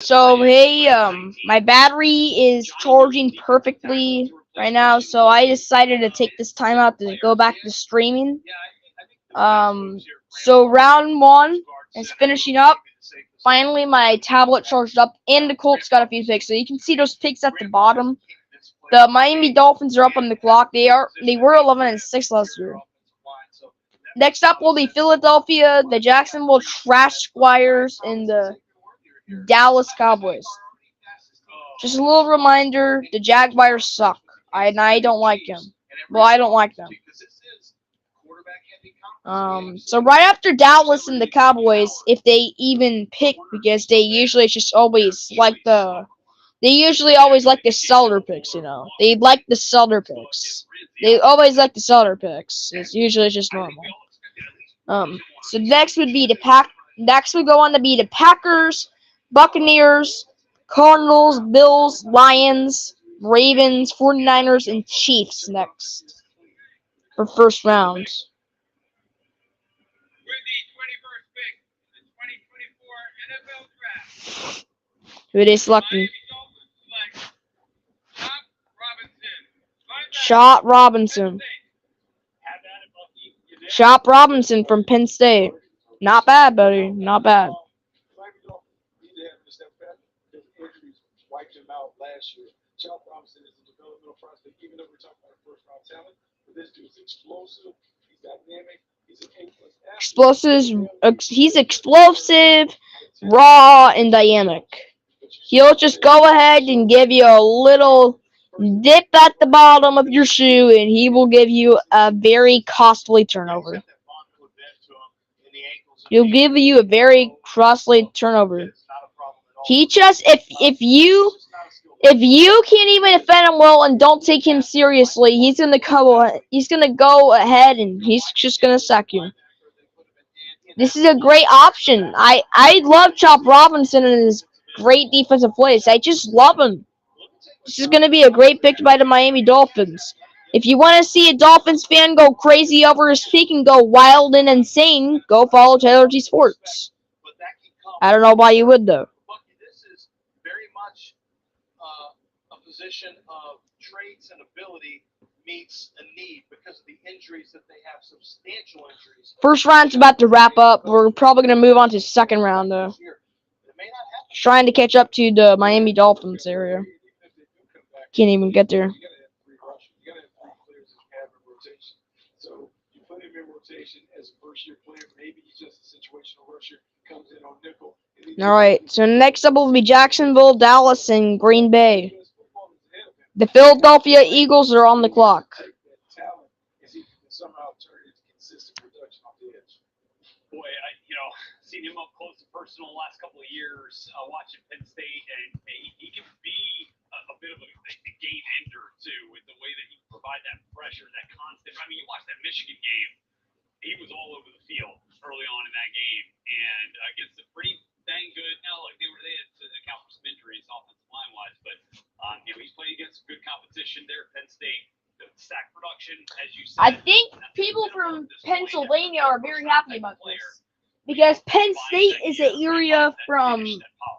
So hey, my battery is charging perfectly right now, so I decided to take this time out to go back to streaming. So round one is finishing up. Finally, my tablet charged up, and the Colts got a few picks. So you can see those picks at the bottom. The Miami Dolphins are up on the clock. They were 11-6 last year. Next up will be Philadelphia, the Jacksonville Trash Squires, and the Dallas Cowboys. Just a little reminder: the Jaguars suck. I don't like them. Well, I don't like them. So right after Dallas and the Cowboys, if they even pick, because they usually always like the seller picks. They like the seller picks. They always like the seller picks. It's usually just normal. So next would be the Pack. Next would go on to be the Packers, Buccaneers, Cardinals, Bills, Lions, Ravens, 49ers, and Chiefs next for first round. Who they selecting? Shot Robinson. Shop Robinson from Penn State. Not bad, buddy. Not bad. He's explosive, raw, and dynamic. He'll just go ahead and give you a little dip at the bottom of your shoe, and he will give you a very costly turnover. He'll give you a very costly turnover. He just if you can't even defend him well and don't take him seriously, he's gonna go ahead and he's just gonna sack you. This is a great option. I love Chop Robinson and his great defensive plays. I just love him. This is gonna be a great pick by the Miami Dolphins. If you want to see a Dolphins fan go crazy over his pick and go wild and insane, go follow Taylor G Sports. I don't know why you would though. First round's about to wrap up. We're probably gonna move on to second round though. Trying to catch up to the Miami Dolphins area. Can't even get there. All right. So next up will be Jacksonville, Dallas, and Green Bay. The Philadelphia Eagles are on the clock. I think people from Pennsylvania are very happy about this because Penn State is an area from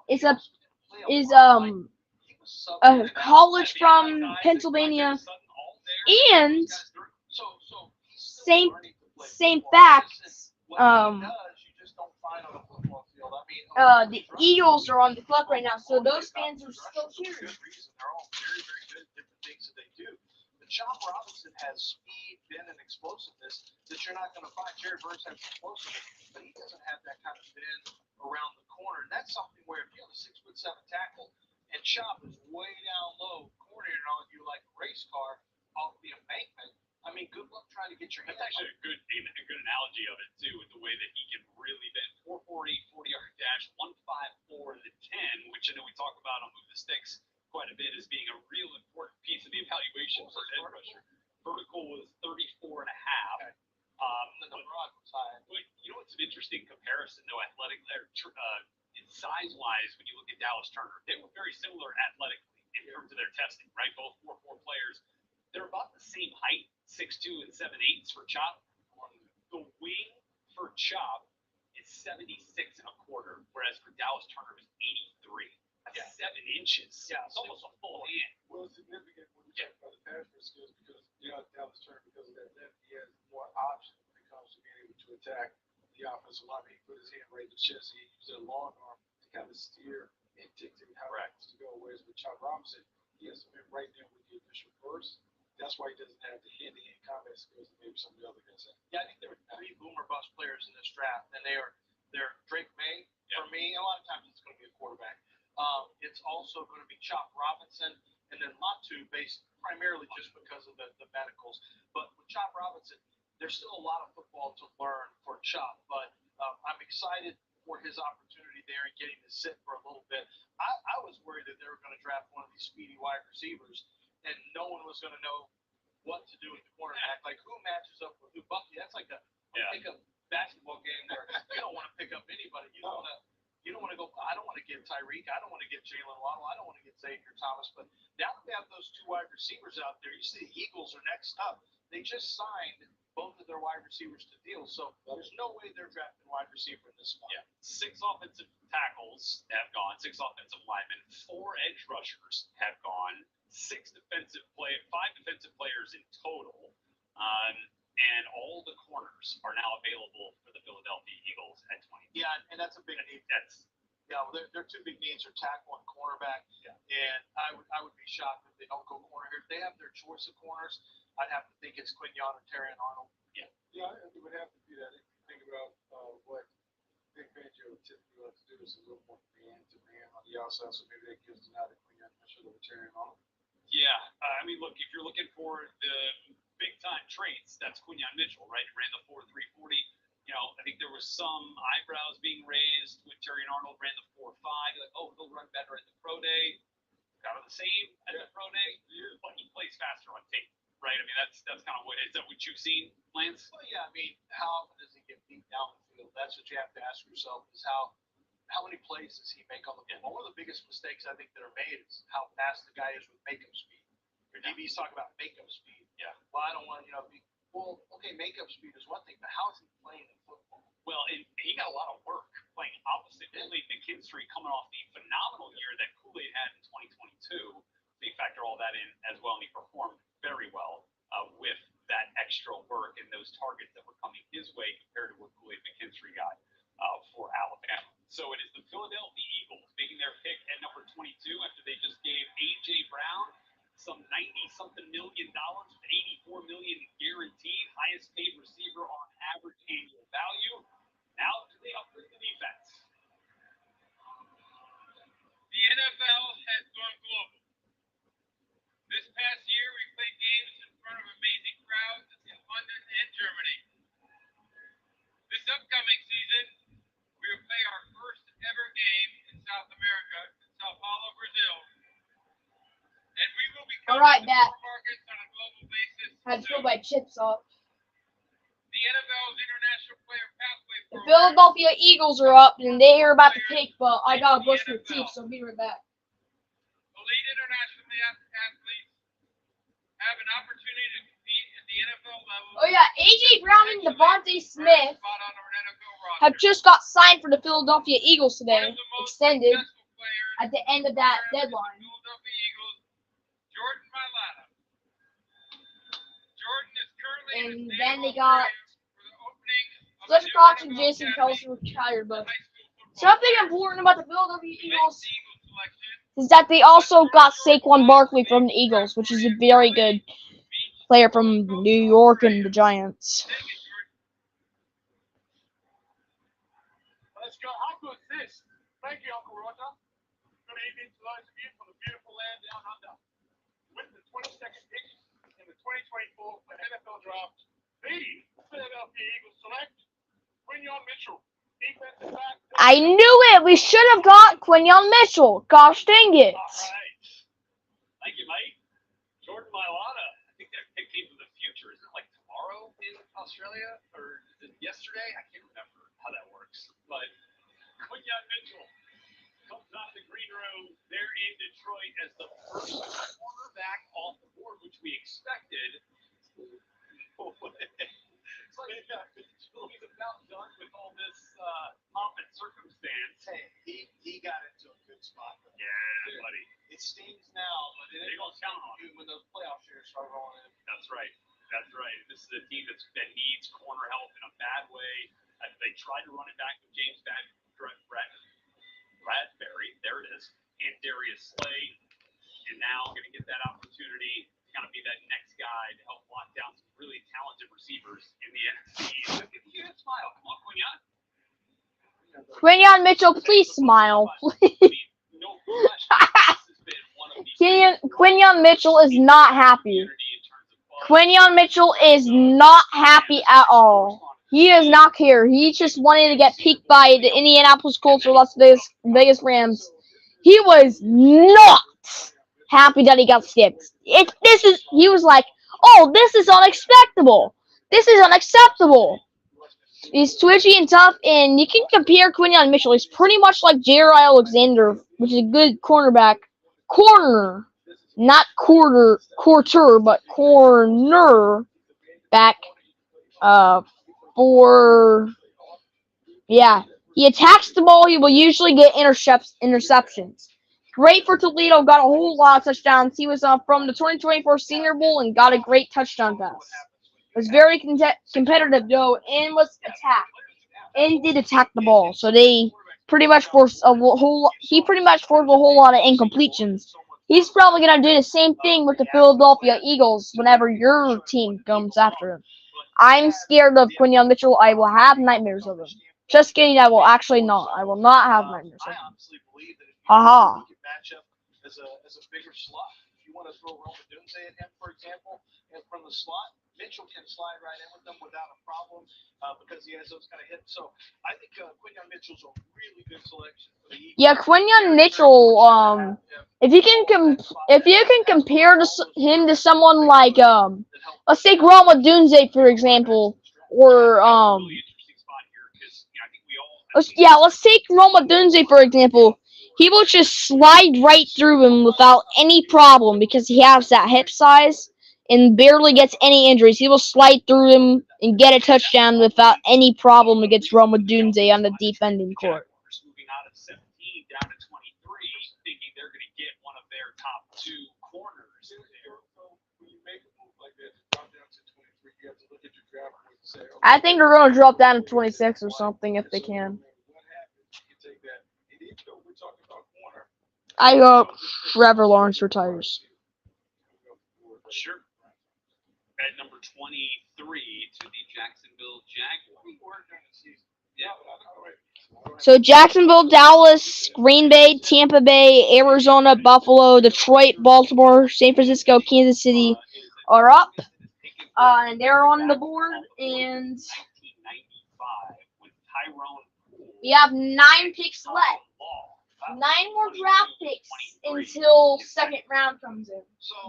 is a college from Pennsylvania, and same same facts. The Eagles are on the clock right now, so those fans are still cheering. inches. Yeah, it's almost a full hand. Well, it's significant when you talk about the pass rush skills because Dallas Turner, because of that left, he has more options when it comes to being able to attack the offensive line. He put his hand right in the chest. He used a long arm to kind of steer and dictate how he wants to go. Whereas with Chop Robinson, he has to be right there with the initial burst. That's why he doesn't have the hand-to-hand combat skills that maybe some of the other guys have. Yeah, I think there were 3 boomer bust players in this draft, and they're Drake May for me. A lot of times it's going to be a quarterback. It's also going to be Chop Robinson, and then Latu, based primarily just because of the medicals. But with Chop Robinson, there's still a lot of football to learn for Chop, but I'm excited for his opportunity there and getting to sit for a little bit. I was worried that they were going to draft one of these speedy wide receivers, and no one was going to know what to do with the cornerback. Like, who matches up with who? Bucky, that's like a pickup basketball game where you don't want to pick up anybody. You don't want to go. I don't want to get Tyreek. I don't want to get Jalen Waddle. I don't want to get Xavier Thomas. But now that they have those 2 wide receivers out there, you see the Eagles are next up. They just signed both of their wide receivers to deals, so there's no way they're drafting wide receiver in this spot. Yeah, 6 offensive tackles have gone, 6 offensive linemen, 4 edge rushers have gone, 5 defensive players in total, and all the corners are now available for the Philadelphia Eagles at 20. Yeah, and that's a big need. Well, their 2 big needs are tackle and cornerback. Yeah. And I would be shocked if they don't go corner here. If they have their choice of corners, I'd have to think it's Quinyon or Terry and Arnold. Yeah, it would have to be that. If you think about what Vic Fangio typically likes to do is a little more man-to-man on the outside, so maybe that gives the nod to Quinyon Mitchell over Terry and Arnold. Yeah, I mean, look, if you're looking for the big-time traits, that's Quinyon Mitchell, right? He ran the 4.340. You know, I think there was some eyebrows being raised when Terry and Arnold ran the 4.5. Like, oh, he'll run better at the pro day. Kind of the same at the pro day, but he plays faster on tape, right? I mean, that's kind of is that what you've seen, Lance? Well, yeah, I mean, how often does he get beat down the field? That's what you have to ask yourself is how many plays does he make on the field? One of the biggest mistakes I think that are made is how fast the guy is with makeup speed. Your DBs talk about makeup speed. Yeah. Well, I don't want okay, makeup speed is one thing, but how is he playing the football? Well, and he got a lot of work playing opposite Kool-Aid McKinstry coming off the phenomenal year that Kool-Aid had in 2022. They factor all that in as well, and he performed very well with that extra work and those targets that were coming his way compared to what Kool-Aid McKinstry got for Alabama. So it is the Philadelphia Eagles making their pick at number 22 after they just gave A.J. Brown some $90-something million, with $84 million guaranteed, highest paid receiver on average annual value. Now do they upgrade the defense? The NFL has gone global. This past year, we played games in front of amazing crowds in London and Germany. This upcoming season, we will play our first ever game in South America, in Sao Paulo, Brazil. And we will be Alright, covering Dad. markets on a global basis. Had to put my chips off. The NFL's International Player Pathway The Program. Philadelphia Eagles are up, and they are about to pick, but I gotta brush my teeth, so be right back. Elite international athletes have an opportunity to compete at the NFL level. Oh yeah, A.J. Brown and Devontae Smith Spot on our NFL roster. have just got signed for the Philadelphia Eagles One today, of the most extended successful players at the end of that in the deadline. Philadelphia Eagles, Jordan Mailata. Jordan is currently in And the then state they of got Ohio for the opening of Fletcher the new Cox and NFL Jason Academy Kelsey retired, for but high school football something players. important about the Philadelphia Makes Eagles the Eagles selection. is that they also got Saquon Barkley from the Eagles, which is a very good player from New York and the Giants. Take it, Jordan. Let's go. How good is this? Thank you, Uncle Roger. Good evening to those of you from the beautiful land down under. With the 22nd pick in the 2024 NFL Draft, the Philadelphia Eagles select Quinyon Mitchell, defensive back. I knew it! We should have got Quinyon Mitchell. Gosh dang it. All right. Thank you, Mike. Jordan Mailata. I think that pick came from the future. Isn't it like tomorrow in Australia? Or is it yesterday? I can't remember how that works. But Quinyon Mitchell comes out of the green room there in Detroit as the first cornerback off the board, which we expected. It's like he's about done with all this pomp and circumstance. Hey, he got into a good spot. Yeah, buddy. it stings now, but it They ain't gonna count on it. when those playoff shares start rolling in. That's right. That's right. This is a team that needs corner help in a bad way. They tried to run it back with James Bradbury. There it is. And Darius Slay. And now going to get that opportunity to kind of be that next guy to help lock down some really talented receivers in the NFC. Look at you, smile. Come on, Quinyon Quinyon. Mitchell, please smile. No question. This has been one of the Quinyon Mitchell is not happy. Quinyon Mitchell is not happy at all. He does not care. He just wanted to get picked by the Indianapolis Colts or Las Vegas Rams. He was not happy that he got skipped. He was like, oh, this is unexpectable. This is unacceptable. He's twitchy and tough, and you can compare Quinyon Mitchell. He's pretty much like Jair Alexander, which is a good cornerback. Corner. Not quarter, but corner back. He attacks the ball. He will usually get interceptions. Great for Toledo. Got a whole lot of touchdowns. He was from the 2024 Senior Bowl and got a great touchdown pass. Was very competitive though, and was attacked. And did attack the ball, so they pretty much forced a whole. He pretty much forced a whole lot of incompletions. He's probably gonna do the same thing with the Philadelphia Eagles whenever your team comes after him. I'm scared of Quinyon Mitchell. I will have nightmares of him. Just kidding. I will actually not. I will not have nightmares of him. Haha. As a bigger slot, if you want to throw Rome Odunze at him, for example, and from the slot, Mitchell can slide right in with them without a problem because he has those kind of hits. So I think Quinyon Mitchell's a really good selection for the Eagles. Yeah, Quinyon Mitchell. If you can compare him to someone like let's take Rome Odunze for example, or let's take Rome Odunze for example. He will just slide right through him without any problem because he has that hip size and barely gets any injuries. He will slide through him and get a touchdown without any problem against Rome Odunze on the defending court. Moving out of 17 down to 23, thinking they're going to get one of their top two corners. When you make a move like that, drop down to 23, you have to look at your draft board and say, okay, I think they're going to drop down to 26 or something if they can. what happens? You take that. And even though we're talking about corner, I hope Trevor Lawrence retires. Sure. At number 23 to the Jacksonville Jaguars. Yeah. So Jacksonville, Dallas, Green Bay, Tampa Bay, Arizona, Buffalo, Detroit, Baltimore, San Francisco, Kansas City are up. And they're on the board. And 1995 with Tyrone Poole. we have 9 picks left. 9 more draft picks until second round comes in.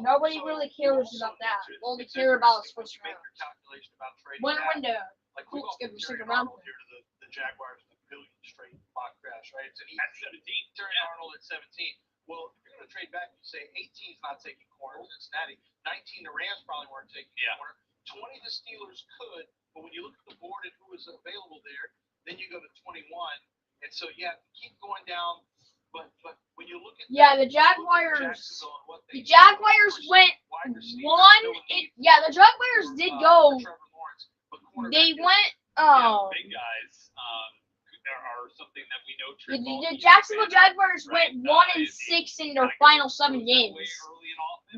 Nobody really cares about that. All they care about is first round. Winner window. Colts give them second round. The Jaguars with a billion straight mock crash, right? It's an At 17. Terry Arnold at 17. Well, if you're going to trade back, you say 18's not taking corners. Cincinnati. 19, the Rams probably weren't taking corner. 20, the Steelers could. But when you look at the board and who is available there, then you go to 21. And so, yeah, keep going down. But when you look at the Jaguars went one. The Jaguars did go. They went. Big guys are something that we know. The Jacksonville Jaguars went 1-6 in their final 7 games.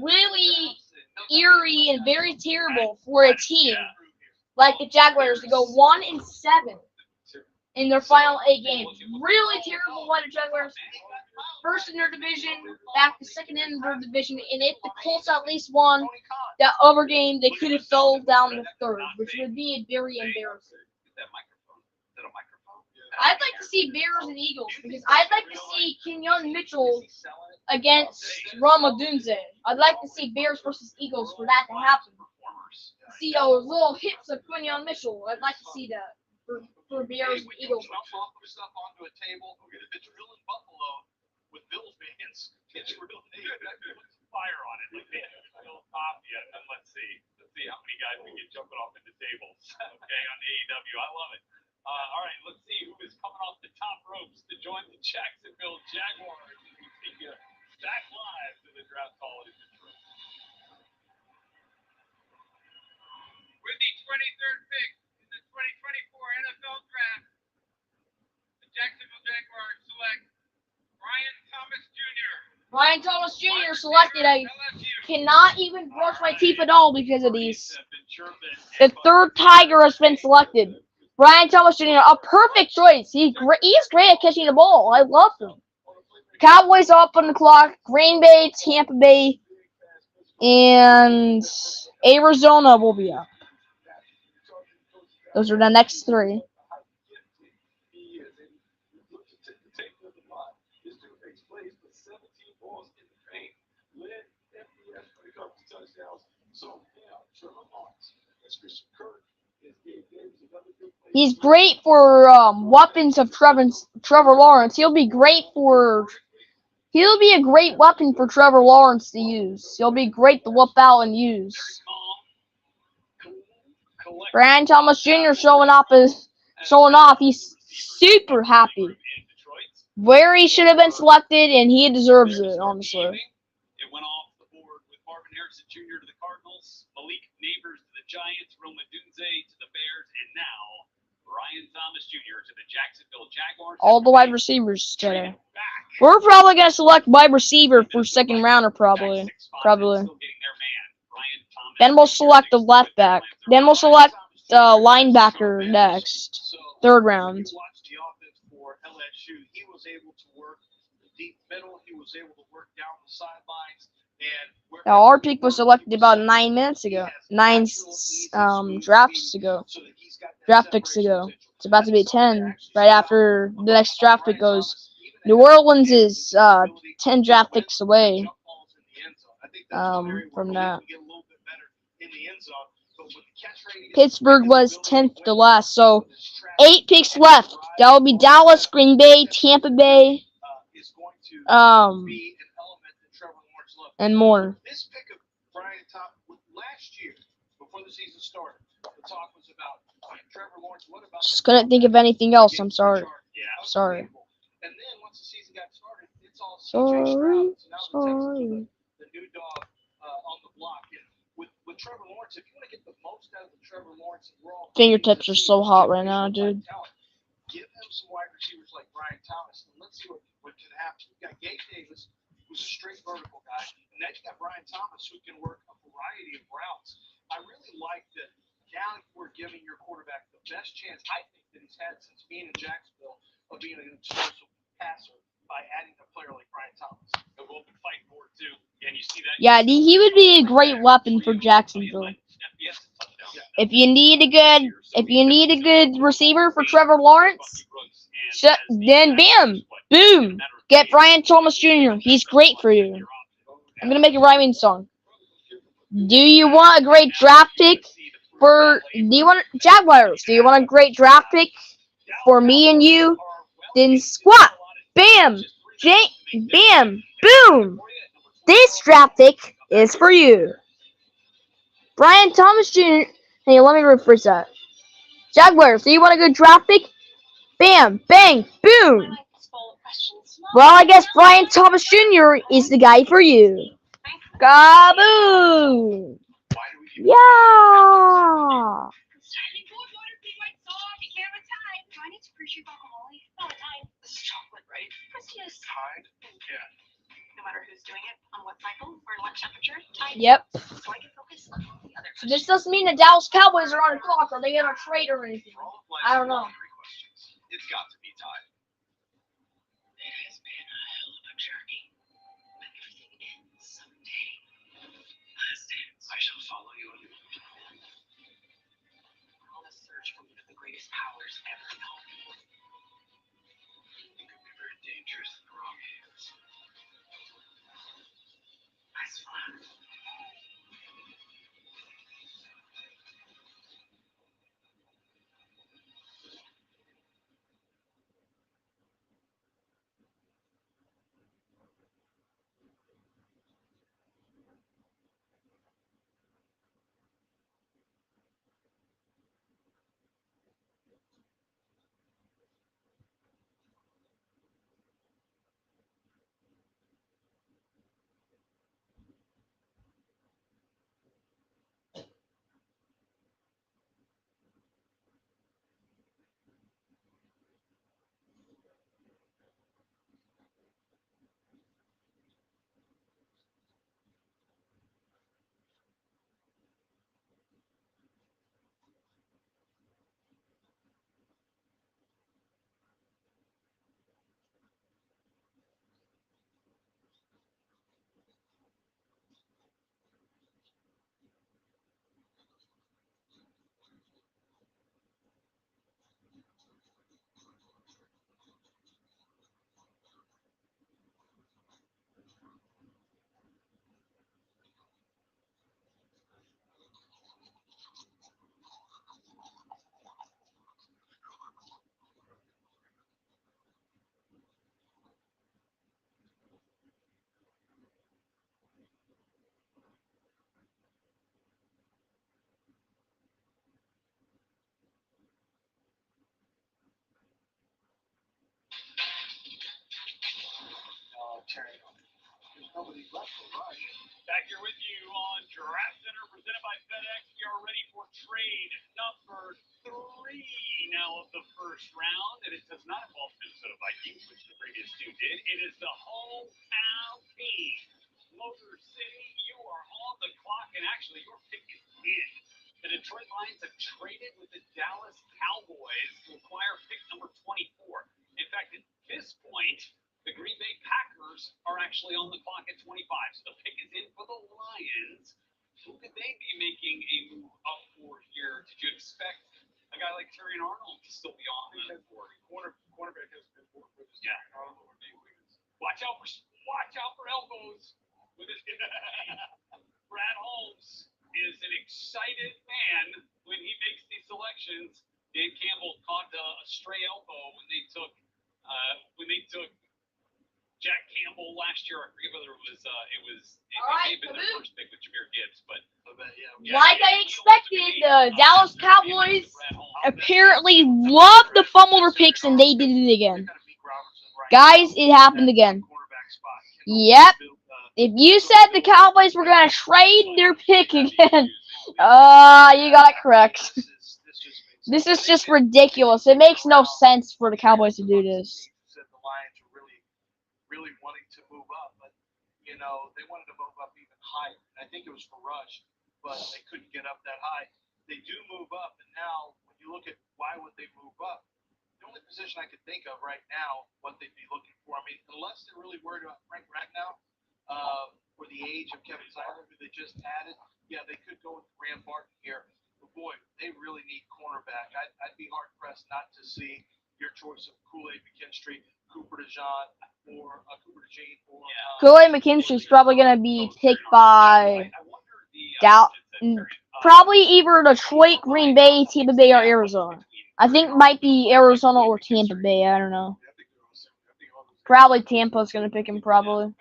Really eerie and very terrible for a team like the Jaguars to go 1-7 in their final 8 games. Really terrible by the Jaguars. First in their division, back to second in their division, and if the Colts at least won that other game, they could have fell down to third, which would be very embarrassing. I'd like to see Bears and Eagles because I'd like to see Quinyon Mitchell against Rome Odunze. I'd like to see Bears versus Eagles for that to happen. See those little hits of Quinyon Mitchell. I'd like to see that for Bears and Eagles. Stuff onto a table. If it's real in Buffalo with Bills fans, it's real. Fire on it. Like they haven't pop yet. And let's see how many guys we get jumping off into tables. Okay, on AEW. I love it. All right, let's see who is coming off the top ropes to join the Jacksonville Jaguars. We take you back live Brian Thomas Jr. selected. I cannot even brush my teeth at all because of these. The third Tiger has been selected. Brian Thomas Jr. A perfect choice. He's great at catching the ball. I love him. Cowboys up on the clock. Green Bay, Tampa Bay, and Arizona will be up. Those are the next three. He's great for weapons of Trevor Lawrence. He'll be a great weapon for Trevor Lawrence to use. He'll be great to whip out and use. Brian Thomas Jr. showing off. He's super happy. Where he should have been selected, and he deserves it, honestly. It went off the board with Marvin Harrison Jr. to the Cardinals, Malik Neighbors to the Giants, Roma Dunze to the Bears, and now Brian Thomas Jr. to the Jacksonville Jaguars. All the wide receivers today. We're probably gonna select wide receiver for second rounder, probably. Then we'll select the left back. Then we'll select linebacker next, third round. He was able to work the deep middle. He was able to work down the sidelines. And Now, our pick was selected about 9 minutes ago. 9 draft picks ago. It's about to be 10 right after the next draft pick goes. New Orleans is 10 draft picks away from that. Pittsburgh was 10th to last, so 8 picks left. That will be Dallas, Green Bay, Tampa Bay, and more. This pick of Brian Thomas last year, before the season started, the talk was about Trevor Lawrence. What about? Just couldn't think of anything else. I'm sorry. Sorry. And then once the season got started, it's all CJ Stroud. So now the new dog on the block. And with Trevor Lawrence, if you want to get the most out of the Trevor Lawrence, Fingertips are so hot right now, dude. Give him some wide receivers like Brian Thomas, and let's see what can happen. You got Gabe Davis, who's a straight vertical guy, and then you got Brian Thomas, who can work a variety of routes. I really like that now we're giving your quarterback the best chance I think that he's had since being in Jacksonville of being an explosive passer by adding a player like Brian Thomas. The will be fighting for it too. And you see that. Yeah, he would be a great weapon for Jacksonville. If you need a good receiver for Trevor Lawrence, then boom, get Brian Thomas Jr. He's great for you. I'm gonna make a rhyming song. Do you want a great draft pick Jaguars? Do you want a great draft pick for me and you? Then squat, bam, bam, boom. This draft pick is for you. Brian Thomas Jr. Hey, let me rephrase that. Jaguars, do you want a good draft pick? Bam, bang, boom. Well, I guess Brian Thomas Jr. is the guy for you. Kaboom! Yeah! Yep. So this doesn't mean the Dallas Cowboys are on the clock or they gonna trade or anything. I don't know. It's got to be tied. It has been a hell of a journey, but everything ends someday. Last dance. I shall follow you. On a search for one of the greatest powers ever known. It could be very dangerous in the wrong hands. That's fun. Back here with you on Draft Center, presented by FedEx. We are ready for trade number 3 now of the first round, and it does not involve Minnesota Vikings, which the previous 2 did. It is the hometown team, Motor City. You are on the clock, and actually your pick is in. The Detroit Lions have traded with the Dallas Cowboys to acquire pick number 24. In fact, at this point, the Green Bay Packers are actually on the clock at 25, so the pick is in for the Lions. Who could they be making a move up for here? Did you expect a guy like Terry Arnold to still be on the board? Cornerback has been board with us. Yeah. Arnold or Nate Wiggins. Watch out for elbows with his Brad Holmes is an excited man when he makes these selections. Dan Campbell caught a stray elbow when they took Jack Campbell last year. I forget whether it may have been their first pick with Jahmyr Gibbs, but Like I expected, the Dallas Cowboys apparently love the fumble picks, and they did it again. Guys, it happened again. Yep. If you said the Cowboys were going to trade their pick again, you got it correct. This is just ridiculous. It makes no sense for the Cowboys to do this. Said the Lions were really wanting to move up, but they wanted to move up even higher. I think it was for Rush, but they couldn't get up that high. They do move up, and now when you look at why would they move up, the only position I could think of right now, what they'd be looking for. I mean, unless they're really worried about Frank Ragnow or the age of Kevin Seiler, who they just added, yeah, they could go with Graham Barton here. But boy, they really need cornerback. I'd be hard pressed not to see your choice of Kool-Aid McKinstry, Cooper DeJean, or Cooper DeJean, or Kool-Aid McKinstry's probably going to be picked by probably either Detroit, Green Bay, Tampa Bay, or Arizona. I think it might be Arizona or Tampa Bay. I don't know. Probably Tampa's going to pick him, probably.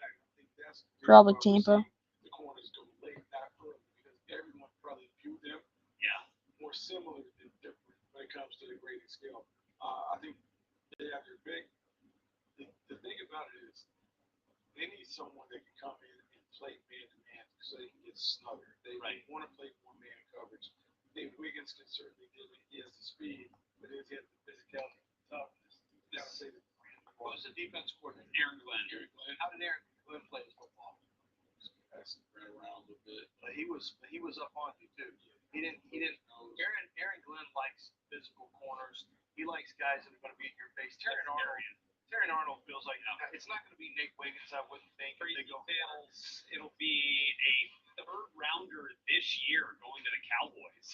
Probably Tampa. The corners go late, not early, because everyone probably viewed them more similar than different when it comes to the grading scale. I think they have their big. The thing about it is, they need someone that can come in and play man-to-man so they can get smothered. They want to play one-man coverage. Nate Wiggins can certainly do it. He has the speed, but he has the physicality and toughness. You gotta say that. Who's the defense coordinator? Aaron Glenn. How did Aaron Glenn play his football? Passing right around a little bit. He was up on you too. He didn't. Aaron Glenn likes physical corners. He likes guys that are going to be in your face. Terry Arnold feels like it's not going to be Nate Wiggins. I wouldn't think. It'll be a 3rd rounder this year going to the Cowboys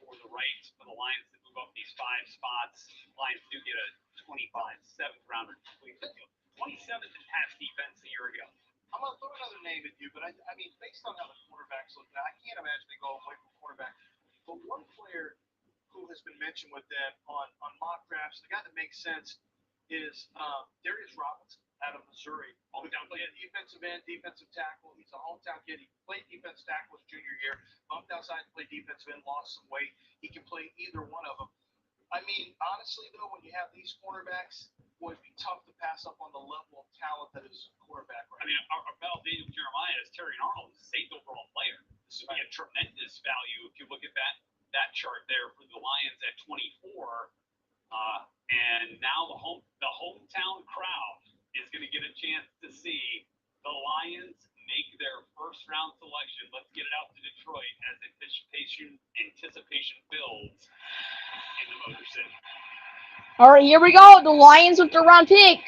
for the Lions to move up these 5 spots. Lions do get a 7th rounder. 27th in pass defense a year ago. I'm going to throw another name at you, but I mean, based on how the quarterbacks look now, I can't imagine they go away from quarterback. But one player who has been mentioned with them on mock drafts, the guy that makes sense is Darius Robinson out of Missouri. Hometown kid, defensive end, defensive tackle. He's a hometown kid. He played defensive tackle his junior year. Bumped outside to play defensive end, lost some weight. He can play either one of them. I mean, honestly, though, when you have these cornerbacks, boy, it'd be tough to pass up on the level of talent that is quarterback right now. I mean, our pal Daniel Jeremiah is Terry Arnold, is 8th overall player. This would be a tremendous value if you look at that chart there for the Lions at 24. And now the hometown crowd is going to get a chance to see the Lions make their 1st round selection. Let's get it out to Detroit as anticipation builds in the Motor City. All right, here we go. The Lions with their round pick.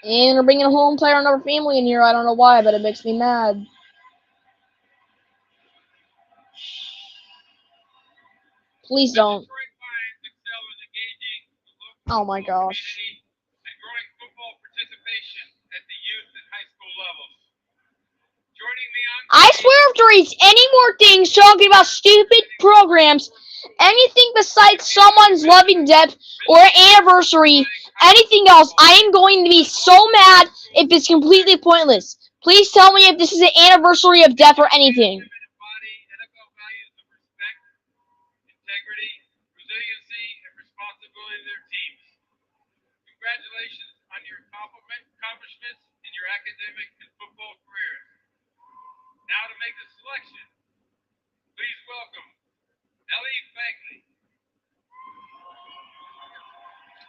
And they're bringing a home player and another family in here. I don't know why, but it makes me mad. Please don't. Oh my gosh. And growing football participation at the youth and high school levels. Joining me on I swear if there is any more things talking about stupid programs, anything besides someone's loving death or anniversary, anything else, I am going to be so mad if it's completely pointless. Please tell me if this is an anniversary of death or anything. embody NFL values of respect, integrity, resiliency, and responsibility to their teams. Congratulations on your accomplishments in your academic and football careers. make the selection. Please welcome Ellie Fagley.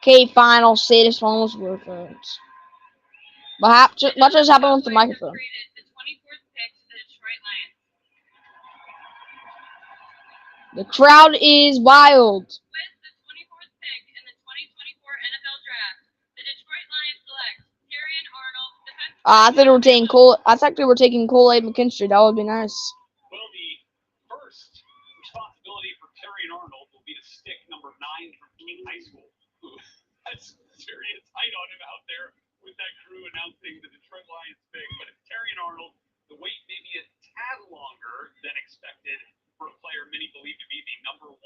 Okay, fine. I'll say this one was worth it. But what just happened with the microphone? The 24th pick to the Detroit Lions. The crowd is wild. With the 24th pick in the 2024 NFL Draft, the Detroit Lions select Terrion Arnold, defensive. I thought we were taking Cole. I thought we were taking Kool-Aid McKinstry. That would be nice. Well, the first responsibility for Terrion Arnold will be to stick number 9 from King High School, who has serious height on him out there with that crew announcing the Detroit Lions pick. But it's Terrion Arnold. The wait may be a tad longer than expected for a player many believe to be the number 1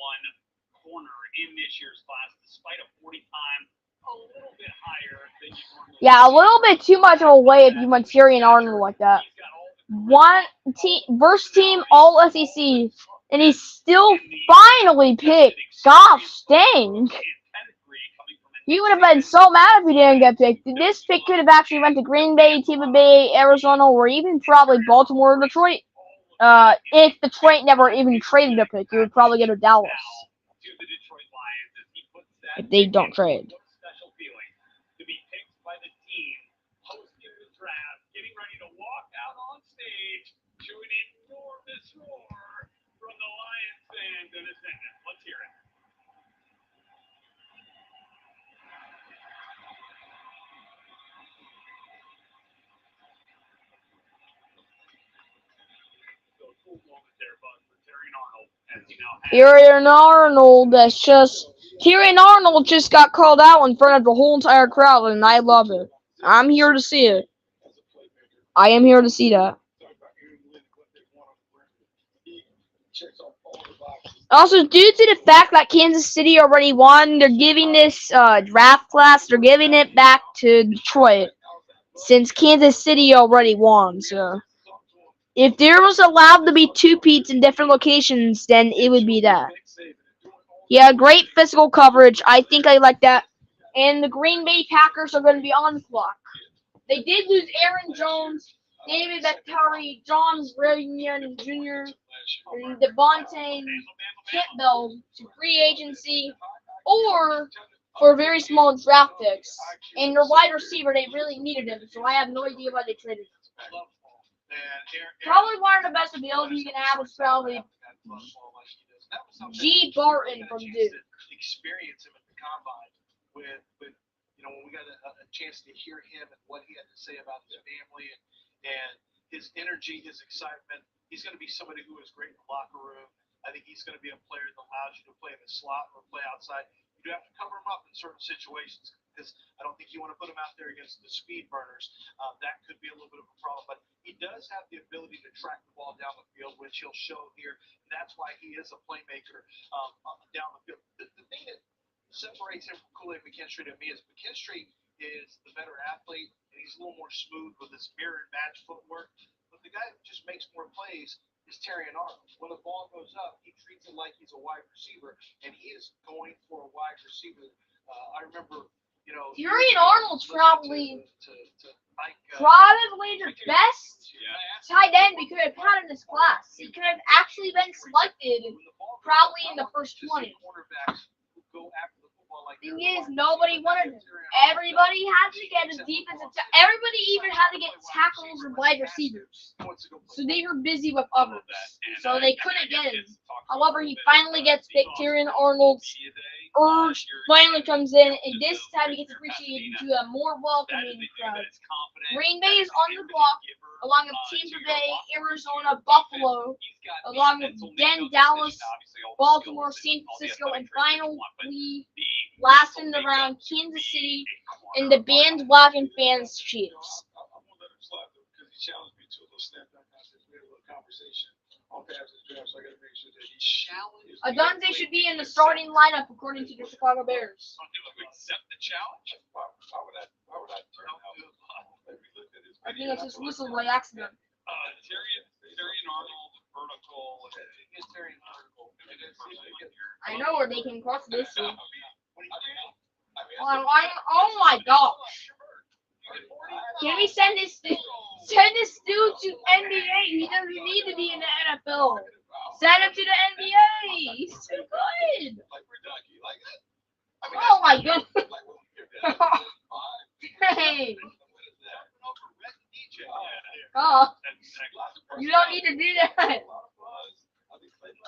corner in this year's class, despite a 40 time a little bit higher than you normally. Yeah, a little bit too much of a way if you went Terrion Arnold like that. One team, first team All SEC, and he's still finally picked. Gosh dang! He would have been so mad if he didn't get picked. This pick could have actually went to Green Bay, Tampa Bay, Arizona, or even probably Baltimore or Detroit. If Detroit never even traded a pick, he would probably go to Dallas. If they don't trade. Special feeling to be picked by the team hosting the draft, getting ready to walk out on stage to an enormous roar from the Lions fans and attendants. Let's hear it. So a cool moment there, Bud, for Terrion Arnold, as he now has Terrion Arnold just got called out in front of the whole entire crowd, and I love it. I'm here to see it. I am here to see that. Also, due to the fact that Kansas City already won, they're giving this draft class, they're giving it back to Detroit, since Kansas City already won. So, if there was allowed to be 2 peats in different locations, then it would be that. Yeah, great physical coverage. I think I like that. And the Green Bay Packers are going to be on the clock. They did lose Aaron Jones, David Bakhtiari, John Runyon Jr., and Devontae Campbell to free agency or for very small draft picks. And their wide receiver, they really needed him, so I have no idea why they traded him. Probably one of the best abilities you can have is probably G. Barton from Duke. Experience him at the combine with when we got a chance to hear him and what he had to say about his family and his energy, his excitement. He's going to be somebody who is great in the locker room. I think he's going to be a player that allows you to play in the slot or play outside. You do have to cover him up in certain situations because I don't think you want to put him out there against the speed burners. That could be a little bit of a problem, but he does have the ability to track the ball down the field, which he'll show here. That's why he is a playmaker down the field. The thing that separates him from Kool-Aid McKinstry to me is McKinstry is the better athlete, and he's a little more smooth with his mirror and match footwork. But the guy who just makes more plays is Terrion Arnold. When the ball goes up, he treats it like he's a wide receiver, and he is going for a wide receiver. I remember, Terrion Arnold's probably the best tight end we could have had in this class. He could have actually been selected probably in the first 20. Thing is, nobody wanted him. Everybody had to get a defensive everybody even had to get tackles and wide receivers. So they were busy with others. So they couldn't get him. However, he finally gets picked. Terrion Arnold's urge finally comes in, and this time he gets appreciated to a more welcoming crowd. Green Bay is on the block, along with Tampa Bay, Arizona, Buffalo, along with Dallas, Baltimore, San Francisco, and finally, last in the round, Kansas City, and the bandwagon fans Chiefs. Adonze should be in the starting lineup according to the Chicago Bears. I think it's just whistled by accident. Terrion Arnold, vertical. I know we're making cross this week. Oh my gosh. Can we send this dude to NBA? He doesn't need to be NFL. Send him to the NBA. He's too good. Like we're Ducky, like that. I Oh my that's- god. Like what we did that. Five. Hey. What is that? Over Red DJ. Oh, Lots of you don't need to do that. A lot of buzz. I think Clayton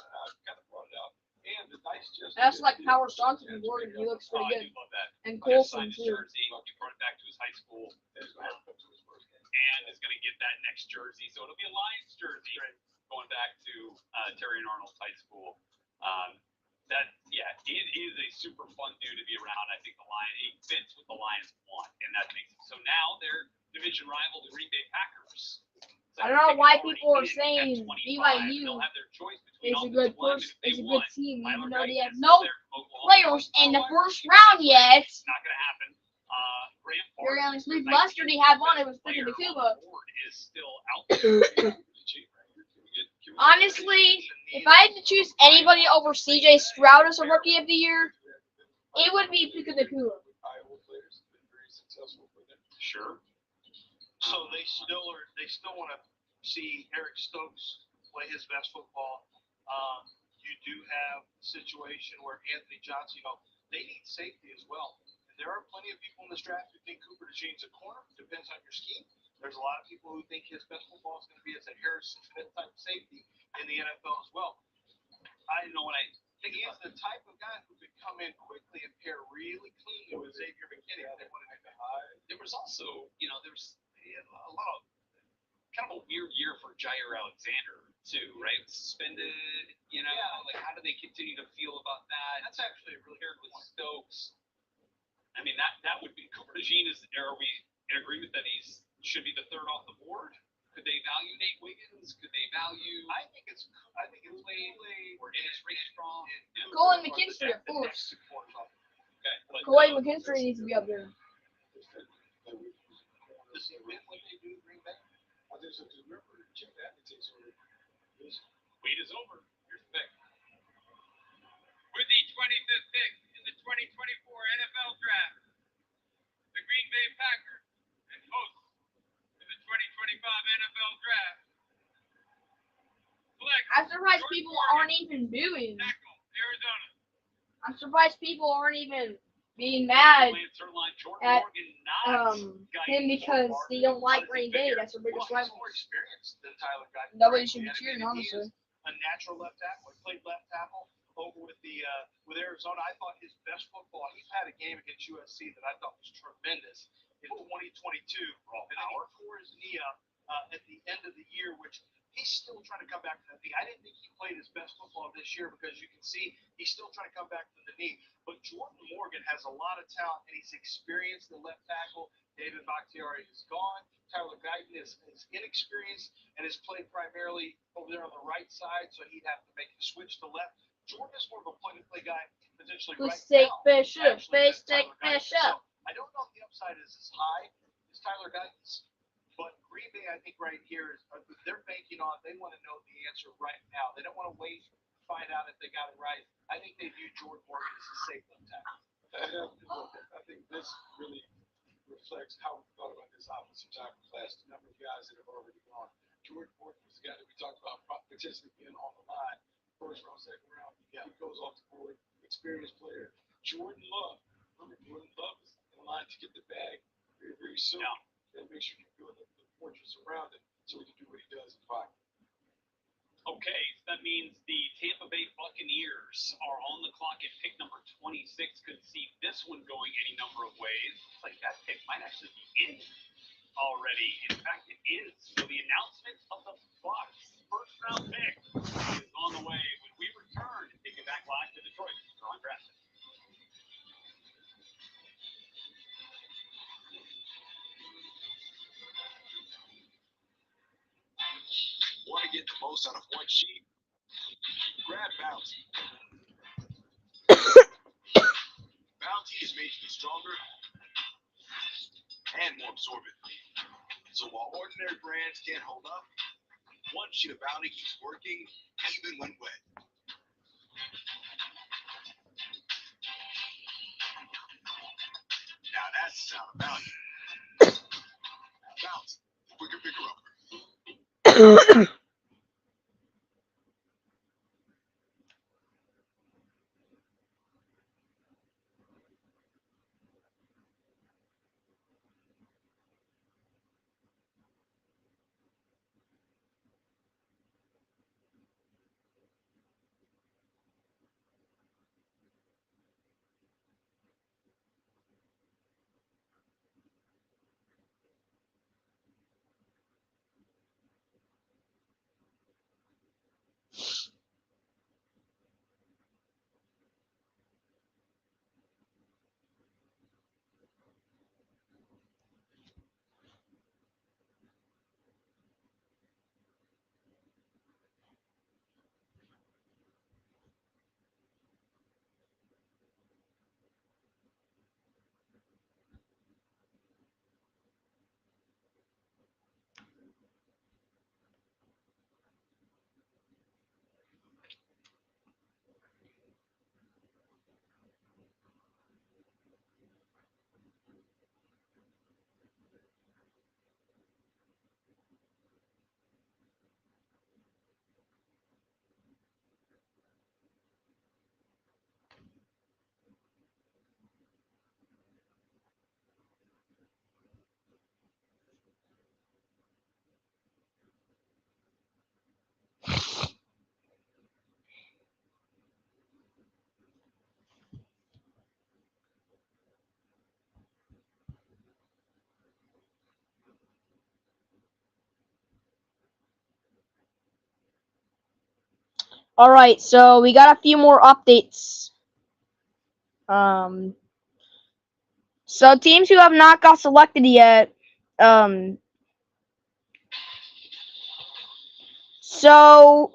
kind of brought it out. And the nice just That's like Howard Johnson from Oregon. He looks Oh, pretty I good. do love that. And He just Colson signed his too. jersey. He brought it back to his high school He's gonna have to come to his first game. and is going to get that next jersey. So it'll be a Lions jersey going back to Terry and Arnold's high school. It is a super fun dude to be around. I think he fits what the Lions want, and that makes it. So now they're division rival, the Green Bay Packers. So I don't know think why it's people are already in saying at 25. BYU They'll have their choice between It's a offensive good linemen if they it's a good want. team, even Tyler though they Guyton have is no still there from Oklahoma. players in the first round yet. It's not going to happen. Graham You're Parsons, gonna leave the Mustard he had one, it 19th was freaking player Nakuba. on the board is still out there. Honestly, if I had to choose anybody over CJ Stroud as a rookie of the year, it would be Puka Nakua. Iowa players have been very successful for them. Sure. So they still want to see Eric Stokes play his best football. You do have a situation where Anthony Johnson, they need safety as well. And there are plenty of people in this draft who think Cooper DeJean's a corner. Depends on your scheme. There's a lot of people who think his best football is going to be as a Harrison Smith type safety in the NFL as well. I know when I think He is about the type of guy who could come in quickly and pair really cleanly with Xavier McKinney. If they wanted to there was also, there's a lot of kind of a weird year for Jair Alexander too, right? Suspended, Yeah. like how do they continue to feel about that? That's actually a really Paired with Stokes. I mean, that would be Cooper DeJean. Are we in agreement that should be the third off the board? Could they value Nate Wiggins? Could they value? I think it's Kool-Aid or Dennis Strong? Colin McKinstry, of course. Okay, but Colin McKinstry needs to be up there. Does he win what they do in Green Bay? I just have to remember Jim Adams takes over this. wait is over. Here's the pick. With the 25th pick in the 2024 NFL Draft, the Green Bay Packers and hosts to the 2025 NFL Draft select I'm surprised people aren't even booing. tackle Arizona. I'm surprised people aren't even being mad at him because they don't like Green Bay. That's their biggest Well, he's rival. more experienced than Tyler Guyton. Nobody should be And cheering, he honestly. is a natural left tackle. He played left tackle over with with Arizona. I thought his best football. He's had a game against USC that I thought was tremendous in 2022. And then he tore his knee up at the end of the year, which he's still trying to come back from that knee. I didn't think he played his best football this year because you can see he's still trying to come back from the knee. But Jordan Morgan has a lot of talent and he's experienced the left tackle. David Bakhtiari is gone. Tyler Guyton is inexperienced and has played primarily over there on the right side, so he'd have to make a switch to left. Jordan is more of a plug-and-play guy, potentially right Steak now. fish up. actually, than Steak Tyler Guyton. fish up. So I don't know if the upside is as high as Tyler Guyton's, but Green Bay, I think right here, they're banking on, they want to know the answer right now. They don't want to wait to find out if they got it right. I think they view Jordan Morgan as a safe left tackle. I think this really reflects how we thought about this offensive tackle class, the number of guys that have already gone. Jordan Morgan was the guy that we talked about potentially being on the line, first round, second round. He goes off the board, experienced player. Jordan Love, remember Jordan Love is in line to get the bag very, very soon. Yeah. And make sure you build up the fortress around him so he can do what he does in the pocket. Okay, so that means the Tampa Bay Buccaneers are on the clock at pick number 26. Could see this one going any number of ways. Looks like that pick might actually be in already. In fact, it is. So the announcement of the Bucs' first round pick is on the way. When we return and take it back live to Detroit, they're on draft. Want to get the most out of one sheet? Grab Bounty. Bounty is made to be stronger and more absorbent. So while ordinary brands can't hold up, one sheet of Bounty keeps working even when wet. Now that's the sound of Bounty. Bounty, the quicker picker upper. All right, so we got a few more updates. So teams who have not got selected yet. So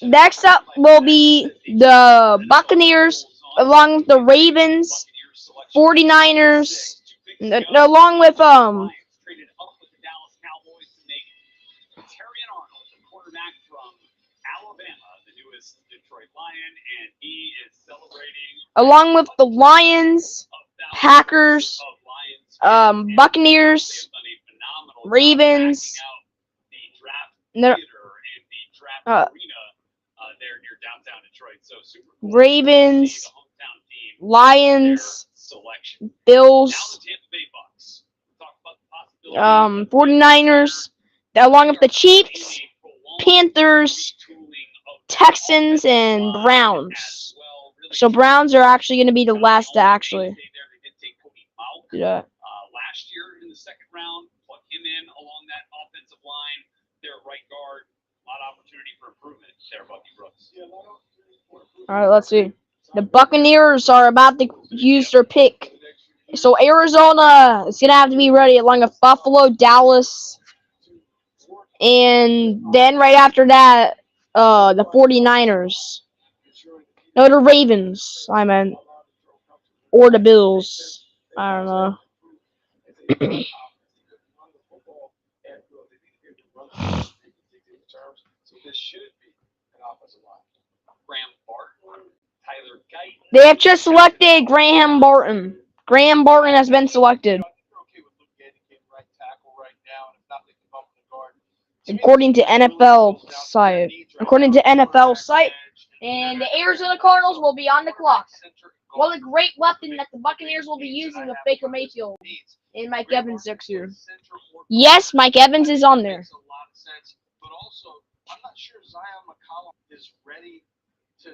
next up will be the Buccaneers, along with the Ravens, 49ers, along with Traded up with the Dallas Cowboys to make Terrion Arnold, the quarterback from Alabama, the newest Detroit Lion, and he is celebrating along with the Lions, Packers, of Lions. Buccaneers, They have done a phenomenal job Ravens, backing out the draft no- theater and the draft uh, arena there near downtown Detroit. So super cool to Ravens, see the hometown team Lions, selection. Now Bills, the Tampa Bay Bucks. Talk about the possibility 49ers, along with the Chiefs, Panthers, Texans, and Browns. So Browns are actually going to be the last to actually do that. Last year in the second round, plug him in along that offensive line. There at right guard, a lot of opportunity for improvement there, Bucky Brooks. All right, let's see. The Buccaneers are about to use their pick. So Arizona is going to have to be ready along with Buffalo, Dallas, and then right after that, the 49ers. No, the Ravens, I meant. Or the Bills. I don't know. So this should be an offensive line. Graham Barton, Tyler Guyton. They have just selected Graham Barton. Graham Barton has been selected, You're okay with Luke Gay getting right tackle right now, and if not, they can bump the guard. according to NFL site. According to NFL site, and the Arizona Cardinals will be on the clock. What a great weapon that the Buccaneers will be using with Baker Mayfield and Mike Evans next year. Yes, Mike Evans is on there. Makes a lot of sense, but also, I'm not sure Zion McCollum is ready to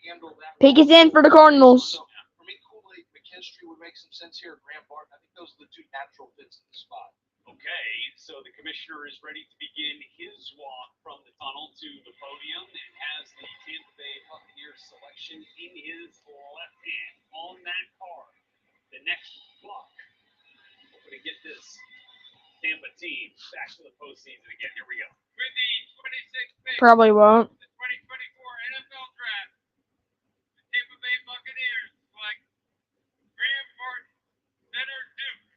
handle that. Pick is in for the Cardinals. So, for me, Kool-Aid McKinstry would make some sense here. Graham Barton, I think those are the two natural fits in the spot. Okay, so the commissioner is ready to begin his walk from the tunnel to the podium and has the Tampa Bay Buccaneers selection in his left hand on that card. The next block. Hoping to get this Tampa team back to the postseason again. Here we go. With the 26th pick, Probably won't. the 2024 NFL Draft, the Tampa Bay Buccaneers select Graham Barton, center Duke.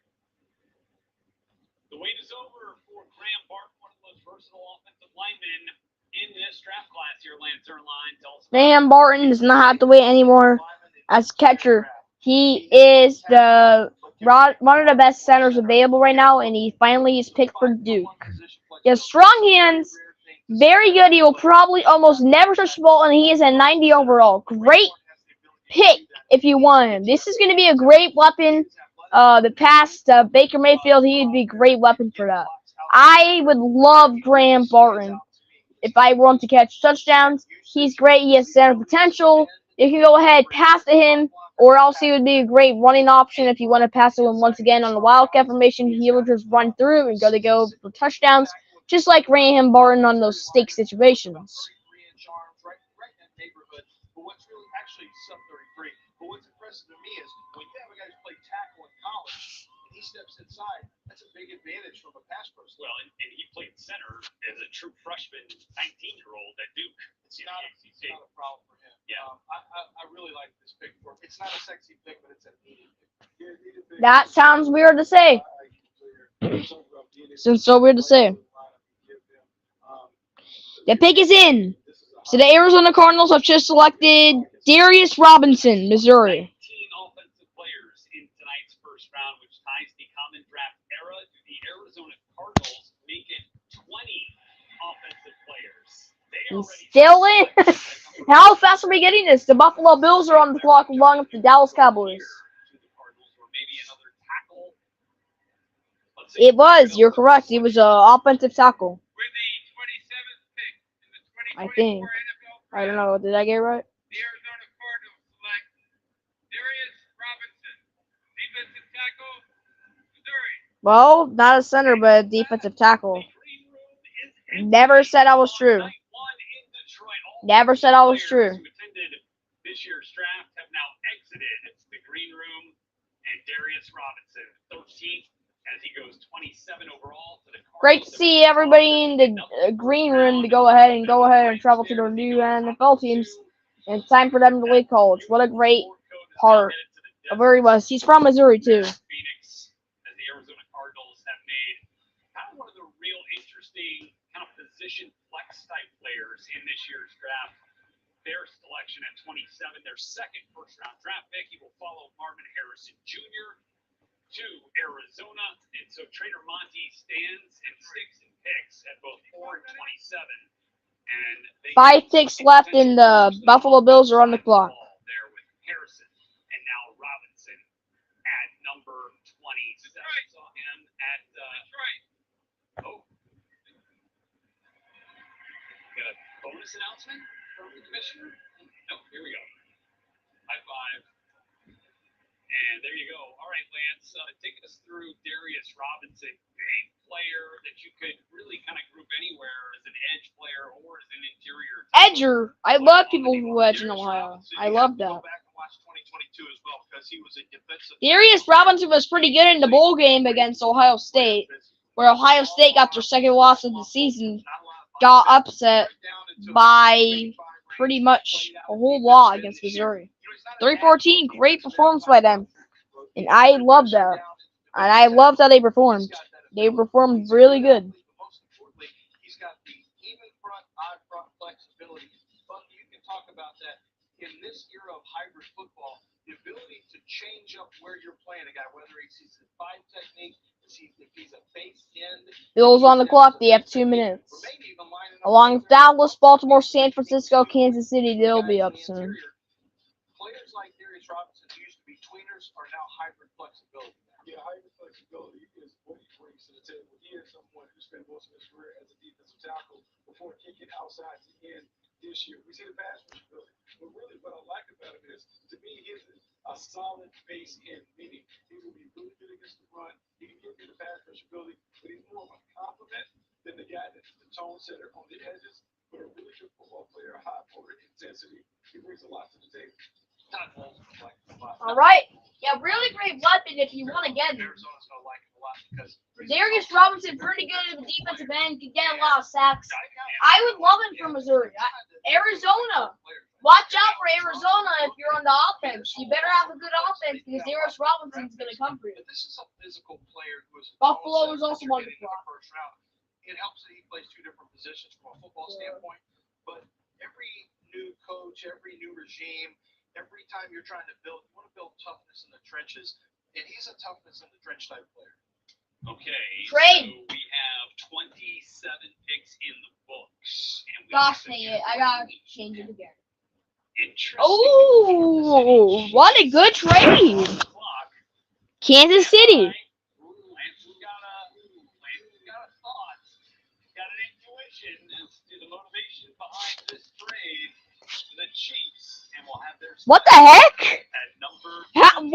The wait is over for Graham Barton, one of the most versatile offensive linemen in this draft class here, Lance Erline. Tell us about Graham Barton does not have to wait anymore as catcher. He is one of the best centers available right now, and he finally is picked for Duke. He has strong hands, very good. He will probably almost never touch the ball, and he is a 90 overall. Great pick if you want him. This is going to be a great weapon. The past Baker Mayfield, he would be a great weapon for that. I would love Graham Barton if I want to catch touchdowns. He's great. He has center potential. You can go ahead, pass to him, or else he would be a great running option if you want to pass to him once again on the Wildcat formation. He will just run through and go for touchdowns, just like Graham Barton on those stick situations. Right in that neighborhood. But what's really actually sub 33. But what's impressive to me is when you have a guy who's played tackle in college and he steps inside, that's a big advantage from a pass pro standpoint. Well, and he played center as a true freshman, 19-year-old at Duke. It's not a problem for him. Yeah. I really like this pick for him. It's not a sexy pick, but it's a needed pick. That sounds weird to say. Seems so weird to say. The pick is in. So the Arizona Cardinals have just selected Darius Robinson, Missouri. 19 offensive players in tonight's first round, which ties the common draft era to the Arizona Cardinals, making 20 offensive players. They are He's ready still in. How fast are we getting this? The Buffalo Bills are on the clock along with the Dallas Cowboys. to the Cardinals, or maybe another tackle. Let's see. It was. You're correct. It was an offensive tackle. With the 27th pick in the 2024 I think. NFL Draft, I don't know. Did I get it right? the Arizona Cardinals select Darius Robinson, defensive tackle, Missouri. Well, not a center, but a defensive tackle. The green room is empty. Never said I was true. Night one in Detroit. All Never said I was Players true. who attended this year's draft have now exited the green room, and Darius Robinson, 13th, as he goes 27 overall to the Great to Cardinals. see everybody in the green room to go ahead and travel to their new NFL teams. And it's time for them to leave college. What a great part of where he was. He's from Missouri too. Phoenix, as the Arizona Cardinals have made kind of one of the real interesting kind of position flex type players in this year's draft. Their selection at 27, their second first round draft pick. He will follow Marvin Harrison Jr. to Arizona. And so Trader Monty stands and sticks and picks at both 4 and 27. And they 5 ticks left, and the Buffalo Bills are on the clock. there with Harrison and now Robinson at number 20. So I saw him at oh, got a bonus announcement from the commissioner. No, here we go. High five. And there you go. All right, Lance, take us through Darius Robinson, a player that you could really kind of group anywhere as an edge player or as an interior. Edger. I love people who edge in Ohio. I love that. Go back and watch 2022 as well because he was a defensive. Darius Robinson was pretty good in the bowl game against Ohio State, where Ohio State got their second loss of the season, got upset by pretty much a whole lot against Missouri. 3-14, great performance by them. And I love that. And I love how they performed. They performed really good. Most importantly, he's got the even front, odd front flexibility. But you can talk about that in this era of hybrid football, the ability to change up where you're playing a guy, whether he's a 5 technique, if he's a base end. Bills on the clock. They have 2 minutes. Along with Dallas, Baltimore, San Francisco, Kansas City, they'll be up soon. Players like Darius Robinson, who used to be tweeners, are now hybrid flexibility. Yeah, hybrid flexibility is what he brings to the table. He is someone who spent most of his career as a defensive tackle before kicking outside to end this year. We see the pass rush ability. But really what I like about him is, to me, he's a solid base end, meaning he will be really good against the run. He can give you the pass rush ability, but he's more of a complement than the guy that's the tone setter on the edges, but a really good football player, high motor intensity. He brings a lot to the table. All right. Yeah, really great weapon if you want to get him. Arizona's going to like him a lot because Darius Robinson, pretty good at the defensive end, could get a lot of sacks. I would love him for Missouri. Arizona. Watch out for Arizona if you're on the offense. You better have a good offense because Darius Robinson's going to come for you. But this is a physical player who is Buffalo is also on the clock. first round. It helps that he plays 2 different positions from a football standpoint. But every new coach, every new regime, every time you're trying to build, you want to build toughness in the trenches, and he's a toughness in the trench type player. Okay. Trade. So we have 27 picks in the books. And we Gosh have dang it, I gotta change it again. Interesting. Oh, what a good trade. Clock. Kansas City. Lance has got a thought. Got an intuition as to the motivation behind this trade for the Chiefs. And we'll have their What the heck? at number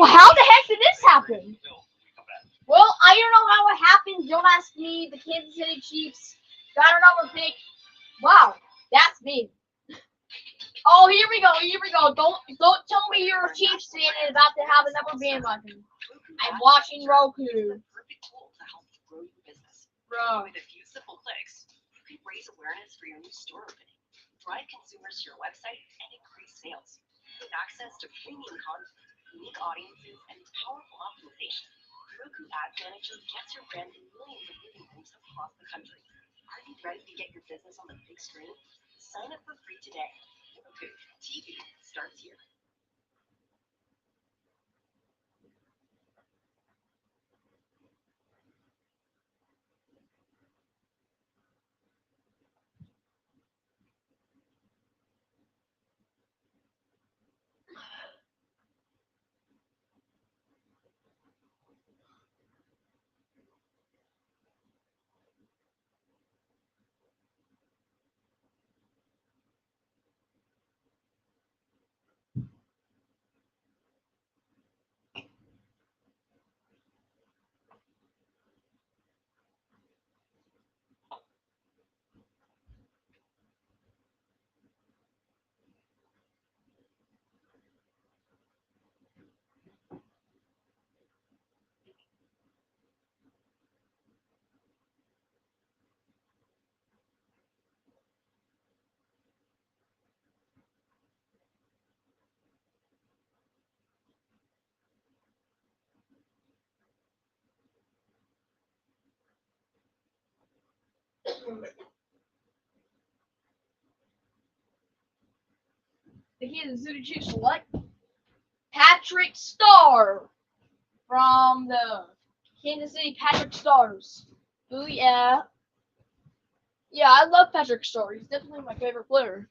How the heck did this happen? Bill, when we come back. Well, I don't know how it happened. Don't ask me. The Kansas City Chiefs got another pick. Wow, that's big. Oh, here we go. Here we go. Don't tell me you're a Chiefs fan and about to have another bandwagon. I'm watching Roku. Perfect tool to help you grow your business. Bro. With a few simple clicks, you can raise awareness for your new store opening, drive consumers to your website, and increase sales. With access to premium content, unique audiences, and powerful optimization, Roku Ads Manager gets your brand in millions of living rooms across the country. Are you ready to get your business on the big screen? Sign up for free today. Roku TV starts here. The Kansas City Chiefs select Patrick Starr from the Kansas City Patrick Stars. Ooh, yeah. Yeah, I love Patrick Starr. He's definitely my favorite player.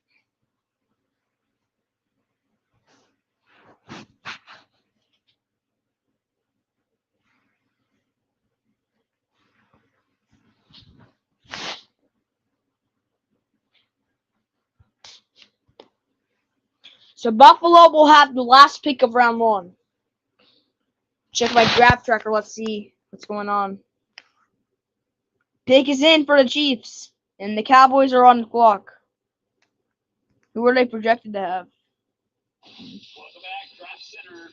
So Buffalo will have the last pick of round 1. Check my draft tracker. Let's see what's going on. Pick is in for the Chiefs, and the Cowboys are on the clock. Who are they projected to have? Welcome back, Draft Center,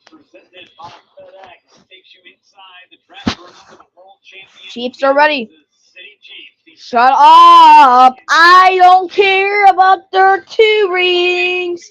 presented by FedEx, takes you inside the draft room for the world champion. Chiefs are ready. Kansas City Chiefs. Shut up! I don't care about their 2 rings.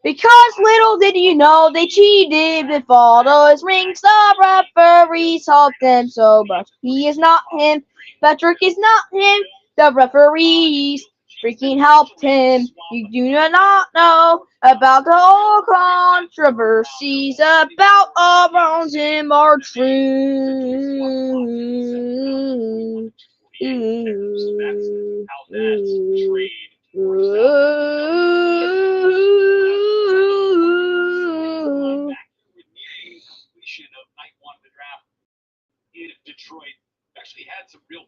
Because little did you know they cheated with all those rings. The referees helped them so much. He is not him. Patrick is not him. The referees freaking helped him. You do not know about the whole controversies about all wrongs him are true. How that trade completion of night 1 of the draft in Detroit. Actually had some real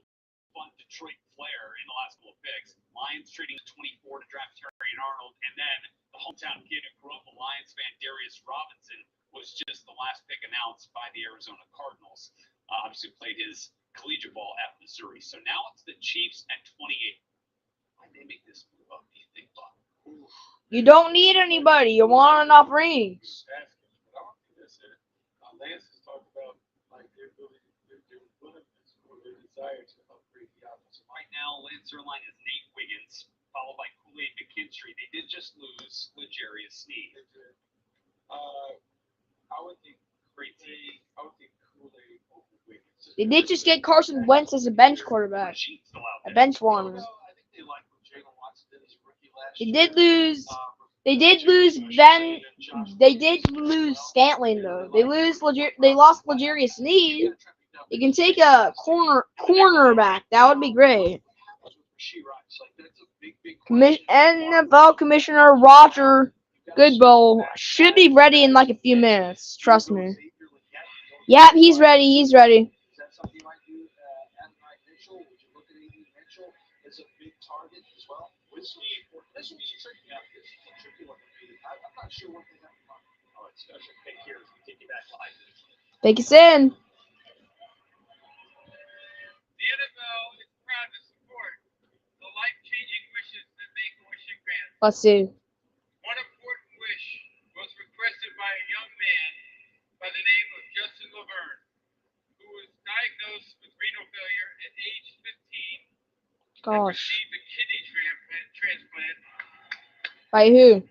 fun Detroit flair in the last couple of picks. Lions trading 24 to draft Terrion Arnold, and then the hometown kid who grew up a Lions fan, Darius Robinson, was just the last pick announced by the Arizona Cardinals. Obviously played his collegiate ball at Missouri. So now it's the Chiefs at 28. Why did they make this move up, do you think, Bob? You don't need anybody. You want enough rings. Lance has talked about like their willingness or their desire to upgrade the offensive line. Right now, Lance Zierlein is Nate Wiggins, followed by Kool-Aid McKinstry. They did just lose L'Jarius Sneed. I would think Great team. I would think Kool-Aid over Wiggins. They did just get Carson Wentz as a bench quarterback, Machine's still out a there. bench warmer. I think they like what Jalen Watson did as a rookie last They year. did lose. They did lose Ben. They did lose Scantling though. They lost L'Jarius Sneed. You can take a cornerback. That would be great. NFL Commissioner Roger Goodell should be ready in like a few minutes. Trust me. Yep, he's ready. He's ready. Is that something you might do Adonai Mitchell? Would you look at A.D. Mitchell as a big target as well? This one's tricky. This is a tricky one for me. I'm not sure what they have in mind. Oh, it's special pick here as we take you back live. Take us in. The NFL is proud to support the life-changing wishes that Make-A-Wish grants. Let's see. One important wish was requested by a young man by the name of Justin Laverne, who was diagnosed with renal failure at age 15 and Gosh. received a kidney transplant. By who?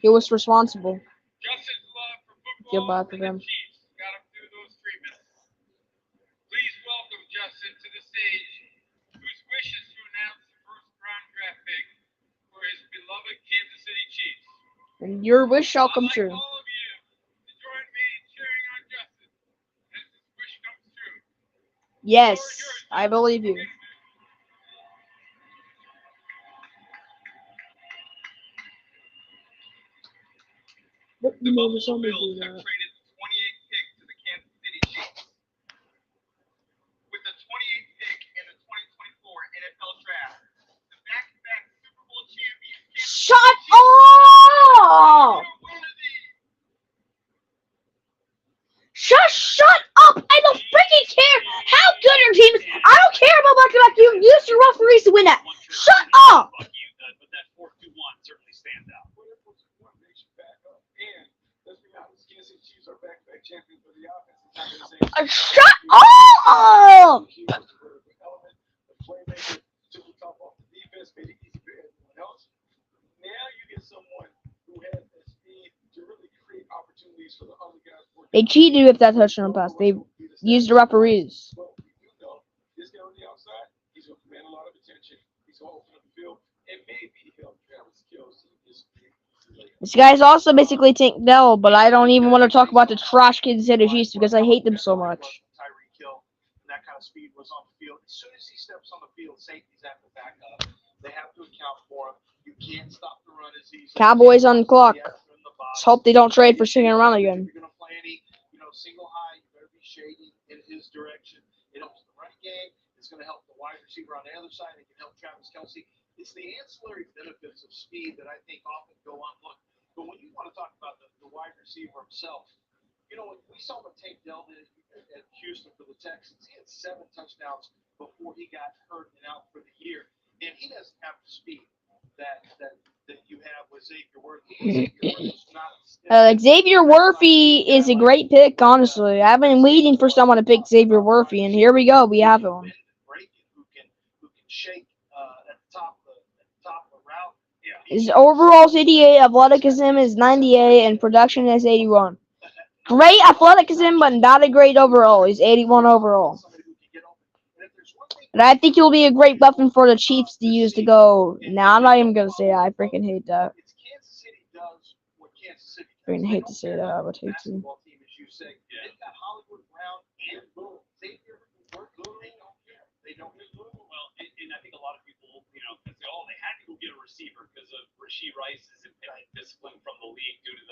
He was responsible. Justin's love for Feel football bad for and them. the Chiefs got him through those treatments. Please welcome Justin to the stage, whose wish is to announce the first-round draft pick for his beloved Kansas City Chiefs. And your wish shall come I'd like true. all of you to join me in cheering on Justin as his wish comes true. Yes, I believe you. What The you know Buffalo somebody Bills do have that? traded the 28th pick to the Kansas City Chiefs. With the 28th pick in the 2024 NFL Draft, the back-to-back Super Bowl champions Kansas Shut City Chiefs up! are worthy. Shut up! I don't freaking care how good your team is. I don't care about back-to-back. You use your referees to win that. Shut up! But that 4-2-1 certainly stands out. What makes you back up? And let's be honest, Kansas City Chiefs are back-to-back champions, but the offense is not going to say. Shut up! The playmaker took the top off the defense, made it easy for everyone else. Now you get someone who has the speed to really create opportunities for the other guys. They cheated with that touchdown pass. They used the referees. But you know, this guy on the outside, he's going to command a lot of attention. he's going to open up the field and maybe help Travis Kelce. This guy's also basically Tank Dell, but I don't even want to talk about the trash Kansas City Chiefs because I hate them so much. Tyreek Hill, and that kind of speed was on the field. As soon as he steps on the field, safeties have to back up. They have to account for him. You can't stop the run as easily. Cowboys on the clock. Let's hope they don't trade for sticking around again. If you're going to play any, single high, you better be shading in his direction. It helps the running game. It's going to help the wide receiver on the other side. It can help Travis Kelce. It's the ancillary benefits of speed that I think often go unlooked. But when you want to talk about the wide receiver himself, we saw what Tank Dell did at Houston for the Texans. He had 7 touchdowns before he got hurt and out for the year. And he doesn't have the speed that you have with Xavier Worthy. Xavier Worthy is a great pick, honestly. I've been waiting for someone to pick Xavier Worthy, and here we go. We have him. Who can shake at the top of the route. His overall CDA athleticism is 98 and production is 81. Great athleticism, but not a great overall. He's 81 overall. And I think he'll be a great weapon for the Chiefs to use to go. Now, I'm not even going to say that. I freaking hate that. I freaking hate to say that. I would hate to. And I think a lot of people, say, they had to go get a receiver because of Rashee Rice's discipline from the league due to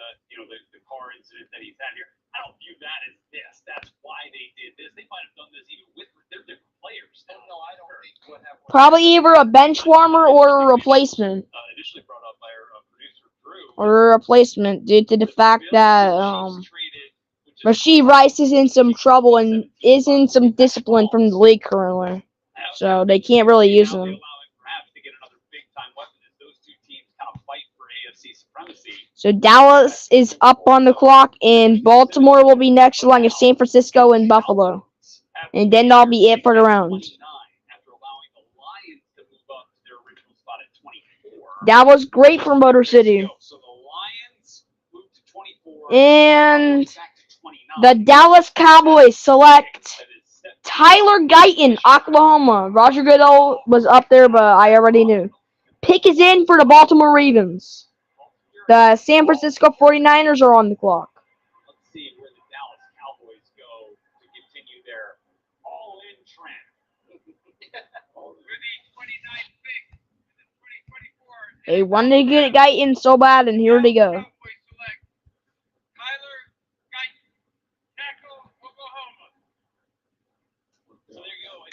the car incident that he's had here. I don't view that as this. That's why they did this. They might have done this even with their different players. No, I don't think what happened. Probably either a bench warmer or a replacement. Initially brought up by our producer Drew. Or a replacement due to the fact that Rashee Rice is in some trouble and is in some discipline from the league currently. So they can't really use him. So Dallas is up on the clock, and Baltimore will be next along with San Francisco and Buffalo. And then that'll be it for the round. That was great for Motor City. And the Dallas Cowboys select Tyler Guyton, Oklahoma. Roger Goodell was up there, but I already knew. Pick is in for the Baltimore Ravens. The San Francisco 49ers are on the clock. Let's see where the Dallas Cowboys go to continue their all-in trend. For the 29th pick in the 2024 They wanted to get Guyton so bad, and here they go. Cowboys select Tyler Guyton, tackle, Oklahoma. So there you go.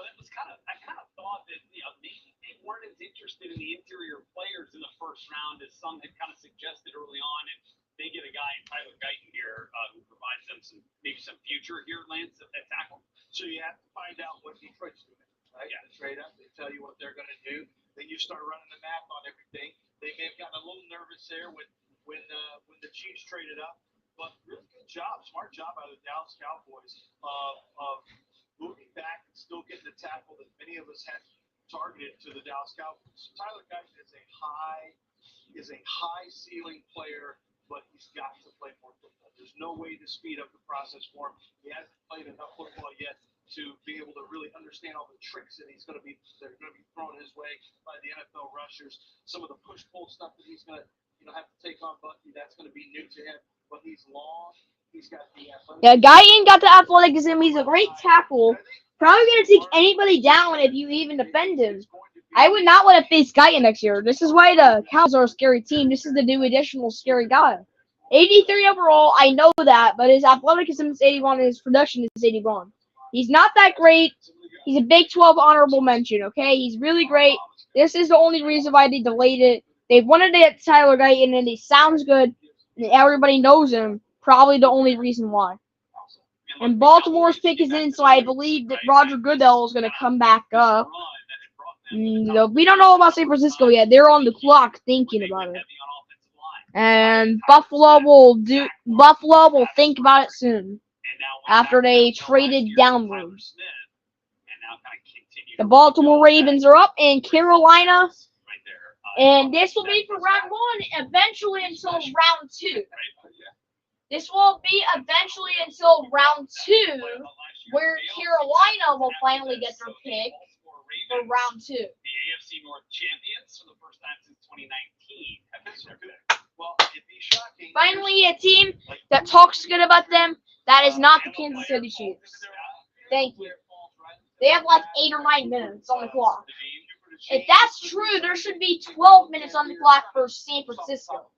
That was I kind of thought that maybe they weren't as interested in the interior players in the first round as some had kind of suggested early on, and they get a guy in Tyler Guyton here who provides them maybe some future here, Lance, at tackle. So you have to find out what Detroit's doing, right? Yeah. The trade up, they tell you what they're going to do. Then you start running the math on everything. They may have gotten a little nervous there when the Chiefs traded up, but really good job, smart job out of the Dallas Cowboys of moving back and still getting the tackle that many of us had targeted to the Dallas Cowboys. Tyler Guyton is a high ceiling player, but he's got to play more football. There's no way to speed up the process for him. He hasn't played enough football yet to be able to really understand all the tricks that they're going to be thrown his way by the NFL rushers. Some of the push-pull stuff that he's going to have to take on Bucky, that's going to be new to him. But he's long. He's got the athletic. Yeah, Guyton got the athleticism. He's a great tackle. Probably going to take anybody down if you even defend him. I would not want to face Guyton next year. This is why the Cowboys are a scary team. This is the new additional scary guy. 83 overall, I know that, but his athleticism is 81 and his production is 81. He's not that great. He's a Big 12 honorable mention, okay? He's really great. This is the only reason why they delayed it. They wanted to get Tyler Guyton, and he sounds good, and everybody knows him. Probably the only reason why. And Baltimore's pick is in, so I believe that Roger Goodell is going to come back up. We don't know about San Francisco yet. They're on the clock thinking about it. And Buffalo will think about it soon after they traded downward. The Baltimore Ravens are up in Carolina. And this will be for round 1, eventually until round 2. This will be eventually until round 2, where Carolina will finally get their pick. for round 2. The AFC North champions for the first time since 2019 have missed their pick. Well, it'd be shocking. Finally, a team that talks good about them. That is not the Kansas City Chiefs. Thank you. They have like 8 or 9 minutes on the clock. If that's true, there should be 12 minutes on the clock for San Francisco.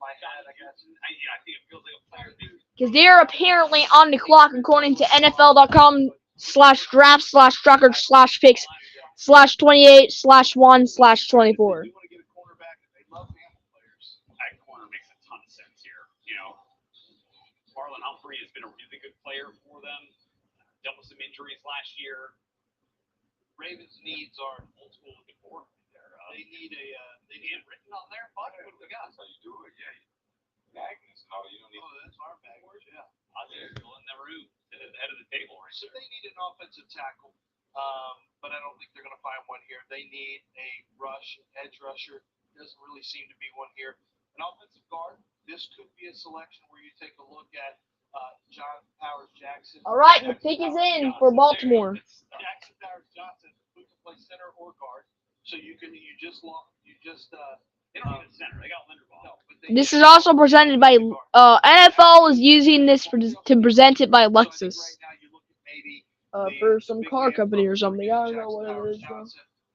Because they are apparently on the clock according to NFL.com/draft/records/picks/28/1/24. That corner makes a ton of sense here. You know, Marlon Humphrey has been a really good player for them. Dealt with some injuries last year. Ravens' needs are old school looking forward. They need it written on there. Fuck, what do we got? That's how you do it, yeah. Magnus, no, you don't need. Oh, that's our Magnus, yeah. I'll say still in the room, at the head of the table right So there. they need an offensive tackle, but I don't think they're going to find one here. They need a edge rusher. Doesn't really seem to be one here. An offensive guard. This could be a selection where you take a look at John Powers Jackson. All right, the pick is in for Baltimore. Jackson Powers Johnson, who can play center or guard. So they don't need a center. They got Linderbaum. No, but This is also presented by NFL is using this to present it by Lexus. For some car company or something. I don't know what it is.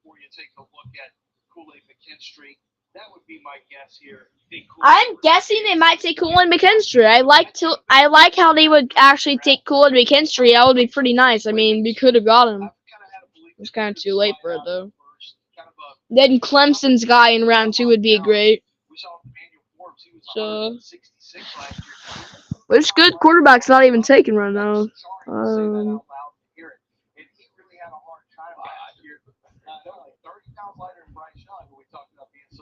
Or you take a look at Kool-Aid McKinstry. That would be my guess here. I'm guessing they might take Kool-Aid McKinstry. I like how they would actually take Kool-Aid McKinstry. That would be pretty nice. I mean, we could have got him. It was kind of too late for it though. Then Clemson's guy in round 2 would be great. So, which good quarterback's not even taken right now.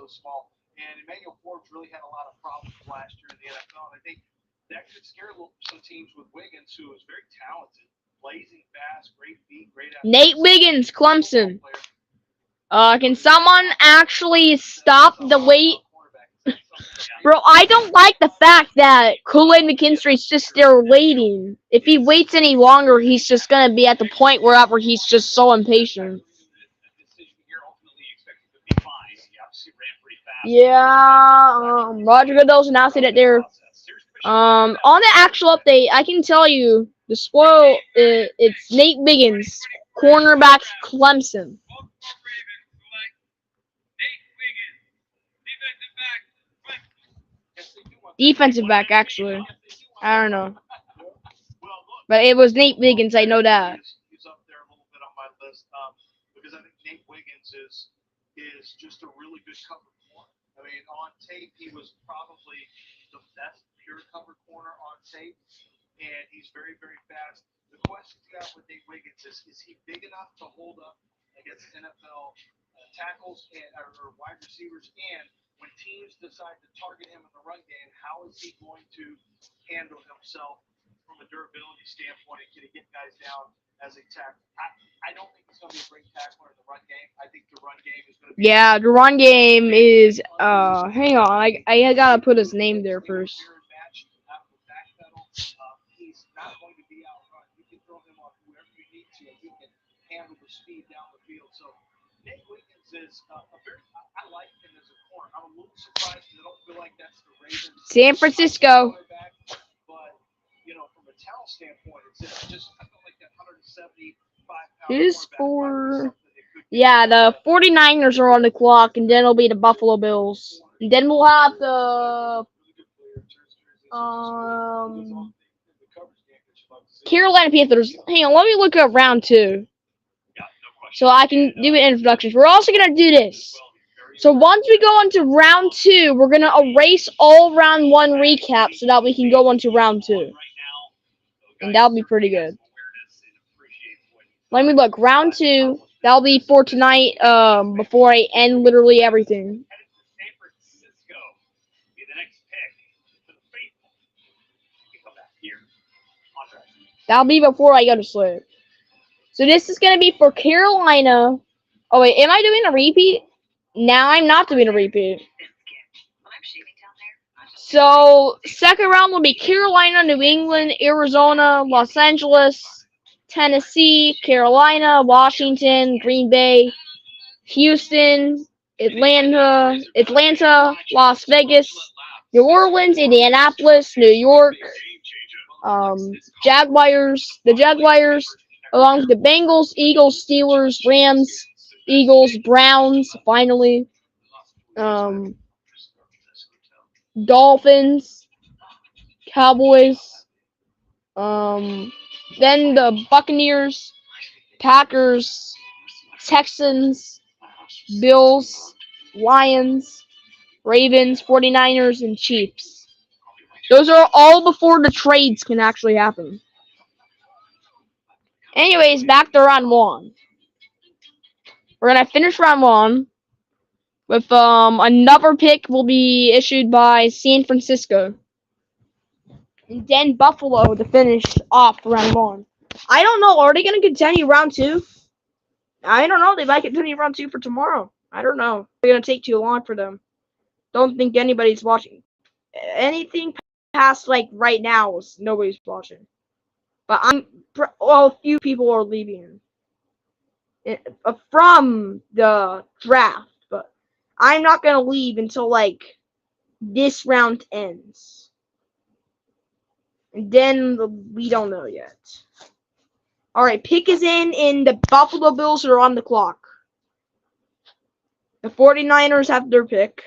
Small, and Emmanuel Forbes really had a lot of problems last year in the NFL, and I think that could scare some teams with Wiggins, who is very talented, blazing fast, great feet, great. Nate Wiggins, Clemson. Can someone actually stop the wait? Bro, I don't like the fact that Kool-Aid McKinstry's just there waiting. If he waits any longer, he's just gonna be at the point wherever he's just so impatient. Yeah, Roger Goodell's announcing that they're on the actual update. I can tell you the spoil. It's Nate Wiggins, cornerback, Clemson. Defensive back, actually. I don't know, but it was Nate Wiggins. I know that. He's up there a little bit on my list because I think Nate Wiggins is just a really good cover corner. I mean, on tape, he was probably the best pure cover corner on tape, and he's very, very fast. The question you got with Nate Wiggins is he big enough to hold up against NFL tackles or wide receivers? And when teams decide to target him in the run game, how is he going to handle himself from a durability standpoint, and can he get guys down as a tackle? I don't think he's going to be a great tackler in the run game. I think the run game is going to be... Yeah, the run game is, hang on, I gotta put his name there first. He's not going to be outrun. You can throw him off whoever you need to, and he can handle the speed down the field. So Nate Wiggins is I like him as a corner. I'm a little surprised because I don't feel like that's the Ravens. San Francisco. But, you know, from a talent standpoint, it's just, I feel like that 175 Is for, yeah, the 49ers are on the clock, and then it'll be the Buffalo Bills. And then we'll have the Carolina Panthers. Hang on, let me look up round 2 so I can do an introduction. We're also gonna do this. So once we go into round 2, we're gonna erase all round 1 recap so that we can go into round 2, and that'll be pretty good. Let me look. Round 2. That'll be for tonight. Before I end literally everything. That'll be before I go to sleep. So this is gonna be for Carolina. Oh wait, am I doing a repeat? Now I'm not doing a repeat. So second round will be Carolina, New England, Arizona, Los Angeles, Tennessee, Carolina, Washington, Green Bay, Houston, Atlanta, Las Vegas, New Orleans, Indianapolis, New York, the Jaguars, along with the Bengals, Eagles, Steelers, Rams, Eagles, Browns, finally, Dolphins, Cowboys, then the Buccaneers, Packers, Texans, Bills, Lions, Ravens, 49ers, and Chiefs. Those are all before the trades can actually happen. Anyways, back to round one. We're gonna finish round one with another pick will be issued by San Francisco. And then Buffalo to finish off round one. I don't know, are they gonna continue round two? I don't know, they might continue round two for tomorrow. I don't know. It's gonna take too long for them. Don't think anybody's watching. Anything past like right now, nobody's watching. But a few people are leaving from the draft. But I'm not gonna leave until like this round ends. And then we don't know yet. Alright, pick is in, and the Buffalo Bills are on the clock. The 49ers have their pick.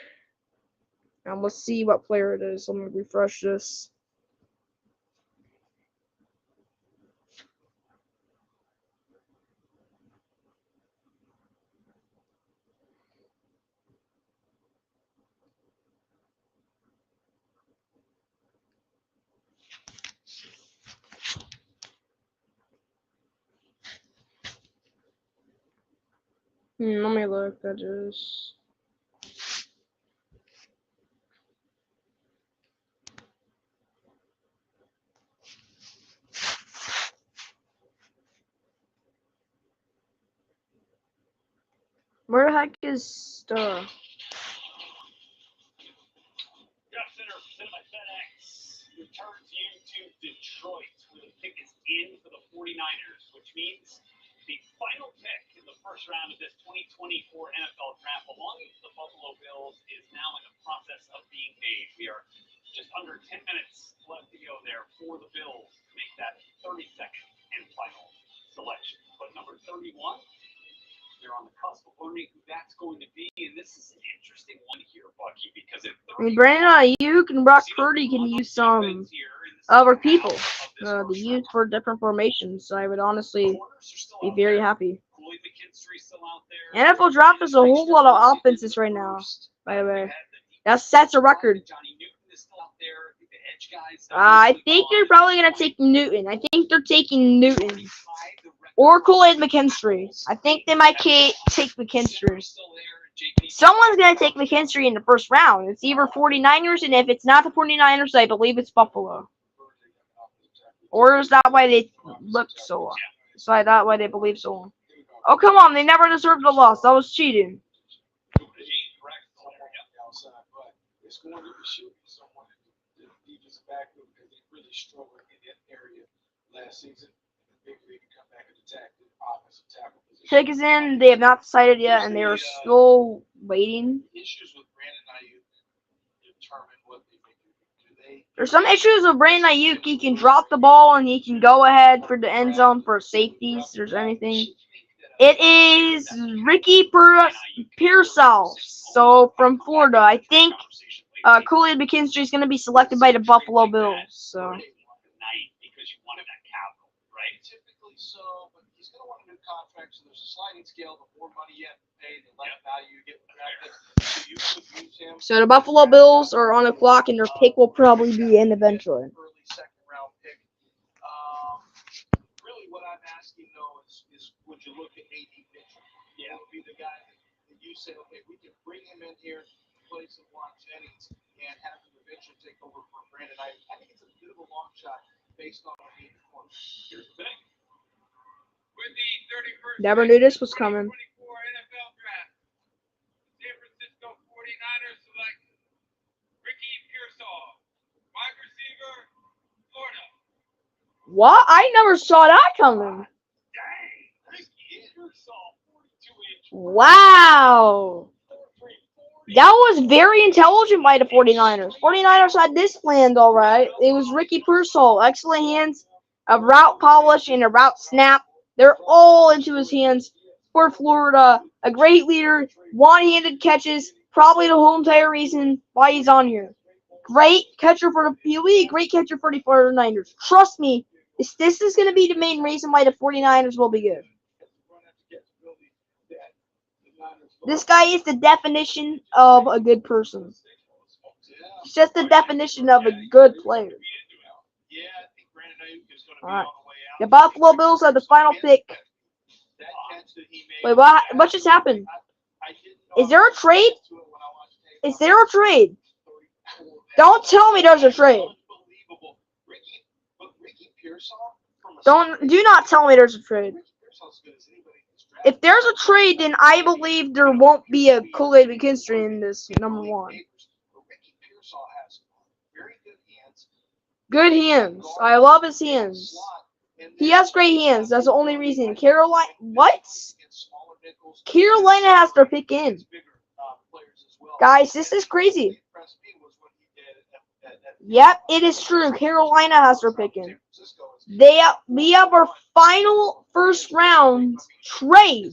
And let's see what player it is. Let me refresh this. Let me look at this. Where the heck is the... Cinema FedEx returns you to Detroit, where the pick is in for the 49ers, which means the final pick in the first round of this 2024 NFL Draft belonging to the Buffalo Bills is now in the process of being made. We are just under 10 minutes left to go there for the Bills to make that 32nd and final selection. But number 31, they're on the cusp of learning who that's going to be, and this is an interesting one here, Bucky, because at Brandon Ayuk and Brock Purdy can use some other people to use for different formations. So I would honestly be very happy. NFL Draft is a whole lot of offenses right now, by the way. That sets a record. I think they're probably going to take Newton. I think they're taking Newton. Or Kool-Aid McKinstry. I think they might take McKinstry. Someone's going to take McKinstry in the first round. It's either 49ers, and if it's not the 49ers, I believe it's Buffalo. Or is that why they look so long? So I thought why they believe so long. Oh, come on. They never deserved the loss. That was cheating. It's going to be shooting someone in the defensive backfield because they really struggled in that area last season. Big league come back and attack the offensive tackle position. Pick is in. They have not decided yet, and they are still waiting. Issues with Brandon Ayuk determine what they make do. There's some issues with Brandon Ayuk. He can drop the ball, and he can go ahead for the end zone for safeties. If there's anything. It is Ricky Pearsall, so from Florida. I think Kool-Aid McKinstry is going to be selected by the Buffalo Bills. So. Typically so, but he's going to want a new contract, so there's a sliding scale. The more money you have to pay, the less value you get drafted. So you could use him. So the Buffalo Bills are on the clock, and their pick will probably be in eventually. Early second round pick. Really, what I'm asking though is would you look at A.D. Mitchell? Yeah, would be the guy that you say, okay, we can bring him in here, play some Juan Jennings, and have him eventually take over for Brandon. I think it's a bit of a long shot based on what he performed. Here's the thing. With the 31st Never knew this was coming. 2024 NFL Draft, San Francisco 49ers select Ricky Pearsall, wide receiver, Florida. What? I never saw that coming. Dang, Ricky Pearsall, 42-inch Wow. That was very intelligent by the 49ers. 49ers had this planned all right. It was Ricky Pearsall. Excellent hands, a route polish, and a route snap. They're all into his hands for Florida. A great leader, one-handed catches, probably the whole entire reason why he's on here. Great catcher for the POE, great catcher for the 49ers. Trust me, this is going to be the main reason why the 49ers will be good. This guy is the definition of a good person. He's just the definition of a good player. Yeah, I think Brandon Ayuk is going to be All right. on the way out. The Buffalo Bills have the final pick. That catch that he made. Wait, what just happened? I didn't know Is there a trade? to it when I watched tape. Is there a trade? Don't tell me there's a trade. Unbelievable. Ricky Pearsall from a Do not tell me there's a trade. Ricky Pearsall's as good as anybody in this draft. If there's a trade, then I believe there won't be a Kool-Aid McKinstry in this number one. Ricky Pearsall has very good hands. Good hands. I love his hands. He has great hands. That's the only reason. Carolina, what? Carolina has their pick in. Guys, this is crazy. Yep, it is true. Carolina has their pick in. We have our final first round trade.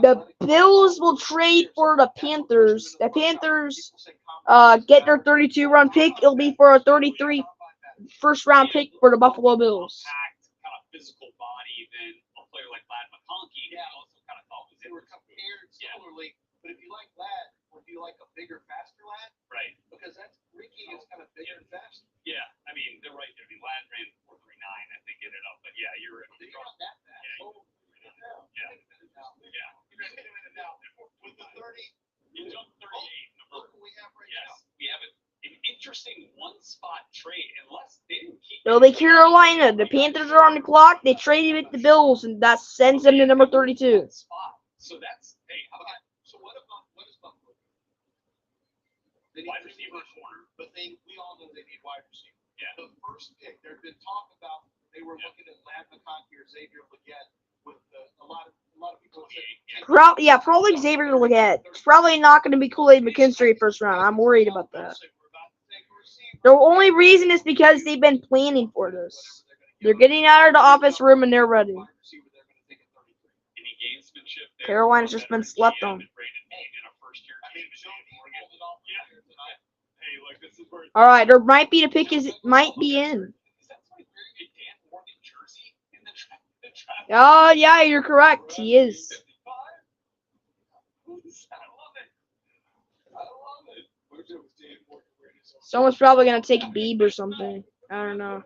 The Bills will trade for the Panthers. The Panthers get their 32-round pick. It'll be for a 33 first-round pick for the Buffalo Bills. Packed, kind of physical body than a player like Ladd McConkey. I also kind of thought was They were compared similarly, but if you like Ladd, or do you like a bigger, faster Ladd? right. Because that's Ricky is kind of bigger and faster. Yeah, I mean they're right. I mean Ladd ran 4.39, I think, ended up. But yeah, you're right. They're not that fast. Yeah. Oh, Yeah. Yeah. With the 30, You jumped 38. look what we have right Yes, we have an interesting one-spot trade. Unless they didn't keep. It'll be Carolina. The Panthers are on the clock. They traded with the Bills, and that sends them to number 32. Spot. So that's how about So what is Buffalo? They wide need receiver corner? but we all know they need wide receiver. Yeah. The first pick, there's been talk about they were looking at Ladd McConkey or Xavier Legette with a lot of people said, Probably Xavier Legette. It's probably not going to be Kool-Aid McKinstry first round. I'm worried about that. The only reason is because they've been planning for this. They're getting out of the office room and they're ready. Any gamesmanship there? Carolina's just been slept on. In a first-year game in Oregon. Yeah. Hey, look, this is where. All right, there might be might be in. Is that like wearing a Dan Morgan jersey in the draft? Oh yeah, you're correct. He is. 55? I love it. I love it. What if it was Dan Morgan wearing his own? Someone's probably gonna take Beeb or something. I don't know.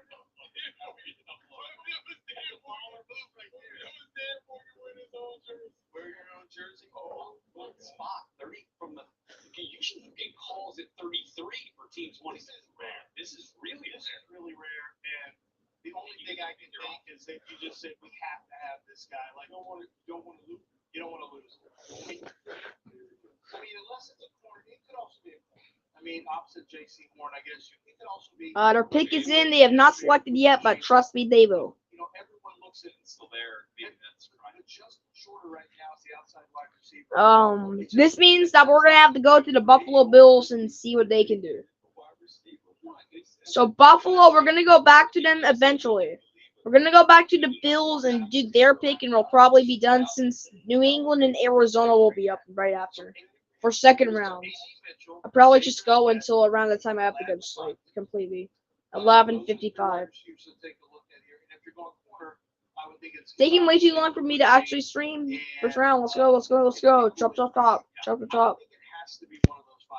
Wear your own jersey. Oh, one spot. 30 from the. Okay, usually you get calls at 33 for teams wanting. This is rare. This is really rare. And the only thing I can think is that you just said we have to have this guy. Like, you don't want to lose. You don't want to lose. I mean, unless it's a corner, it could also be a corner. I mean, opposite J.C. Horn, I guess it could also be. Their pick is in. They have not selected yet, but trust me, they will. You know, everyone looks at It's still there. Maybe that's right. just shorter right now is the outside wide receiver. This means that we're gonna have to go to the Buffalo Bills and see what they can do. So Buffalo, we're gonna go back to them eventually. We're gonna go back to the Bills and do their pick, and we'll probably be done since New England and Arizona will be up right after for second round. I'll probably just go until around the time I have to go to sleep completely. 11:55. Taking way too long for me to actually stream first round. Let's go. Chop.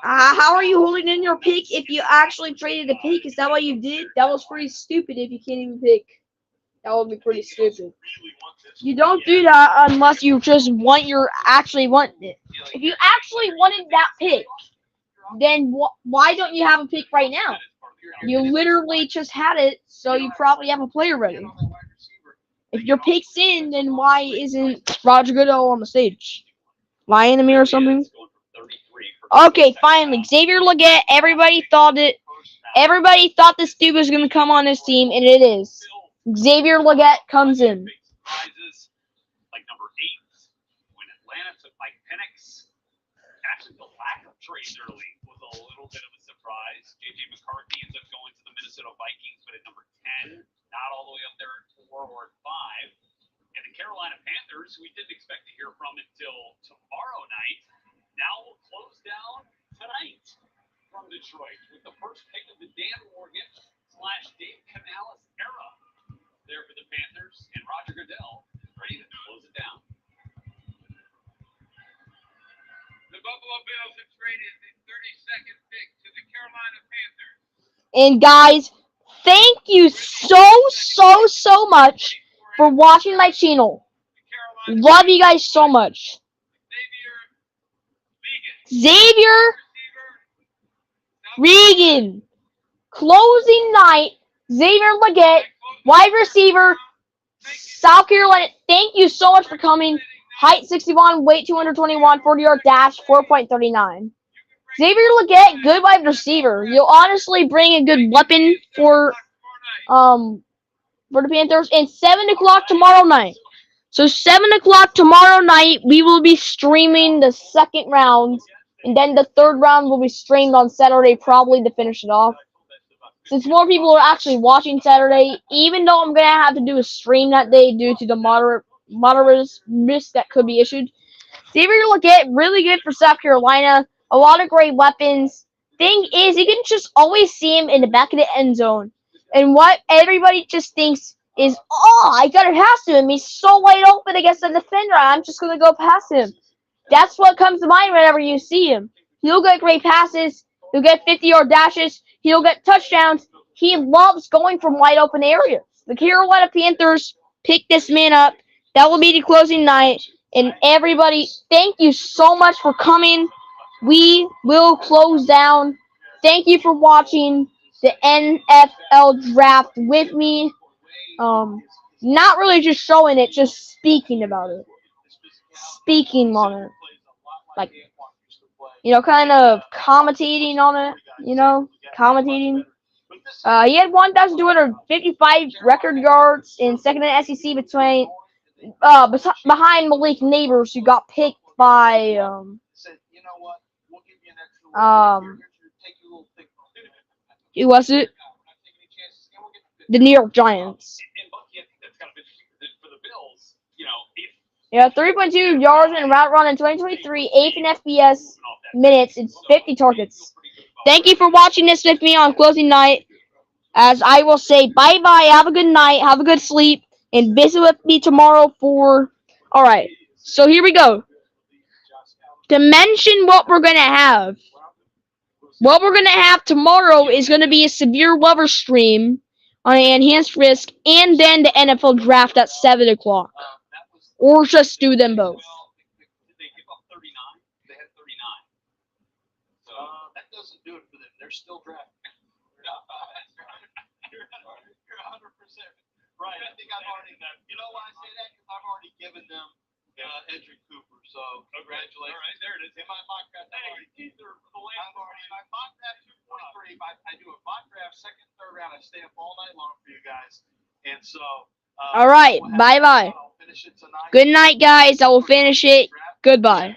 How are you holding in your pick if you actually traded a pick? Is that what you did? That was pretty stupid if you can't even pick. That would be pretty stupid. You don't do that unless you just actually want it. If you actually wanted that pick, then why don't you have a pick right now? You literally just had it, so you probably have a player ready. If your pick's in, then why isn't Roger Goodell on the stage? Lying to me or something? Okay, finally, Xavier Legette. Everybody thought this dude was gonna come on this team, and it is. Xavier Legette comes in. trades early was a little bit of a surprise. J.J. McCarthy ends up going to the Minnesota Vikings, but at number 10, not all the way up there at 4 or 5. And the Carolina Panthers, who we didn't expect to hear from until tomorrow night, now will close down tonight from Detroit with the first pick of the Dan Morgan / Dave Canales era there for the Panthers, and Roger Goodell ready to close it down. The Buffalo Bills have traded the 32nd pick to the Carolina Panthers. And guys, thank you so much for watching my channel. The Carolina Love you guys so much. Xavier Xavier Regan. Closing night. Xavier Leggett, wide receiver, South Carolina. Thank you so much for coming. Height 61, weight 221, 40-yard dash 4.39. Xavier Leggett, good wide receiver. You'll honestly bring a good weapon for the Panthers. And 7 o'clock tomorrow night. So 7 o'clock tomorrow night, we will be streaming the second round. And then the third round will be streamed on Saturday, probably to finish it off. Since more people are actually watching Saturday, even though I'm going to have to do a stream that day due to the moderate risk that could be issued. Xavier Leggett, really good for South Carolina. A lot of great weapons. Thing is, you can just always see him in the back of the end zone. And what everybody just thinks is, oh, I got to pass to him. He's so wide open against the defender. I'm just going to go past him. That's what comes to mind whenever you see him. He'll get great passes. He'll get 50-yard dashes. He'll get touchdowns. He loves going from wide open areas. The Carolina Panthers picked this man up. That will be the closing night. And everybody, thank you so much for coming. We will close down. Thank you for watching the NFL draft with me. Not really just showing it, just speaking about it. Speaking on it. Like, kind of commentating on it, commentating. He had 1,255 record yards in second in SEC behind Malik Neighbors, who got picked by who was it? The New York Giants. Yeah, 3.2 yards in route run in 2023, 8th in FBS minutes, and 50 targets. Thank you for watching this with me on closing night. As I will say bye-bye, have a good night, have a good sleep, and visit with me tomorrow for... Alright, so here we go. To mention what we're going to have. What we're going to have tomorrow is going to be a severe weather stream on an enhanced risk, and then the NFL draft at 7 o'clock. Or just do them both. Did they give up 39? They had 39. So that doesn't do it for them. They're still drafting. You're 100% right. I think I've already. You know why I say that? Because I've already given them Edric Cooper. So congratulations. All right, there it is. In my mock draft, I've already my mock draft 243. I do a mock draft second, third round. I stay up all night long for you guys, and so. All right, bye-bye. Good night, guys. I will finish it. Goodbye.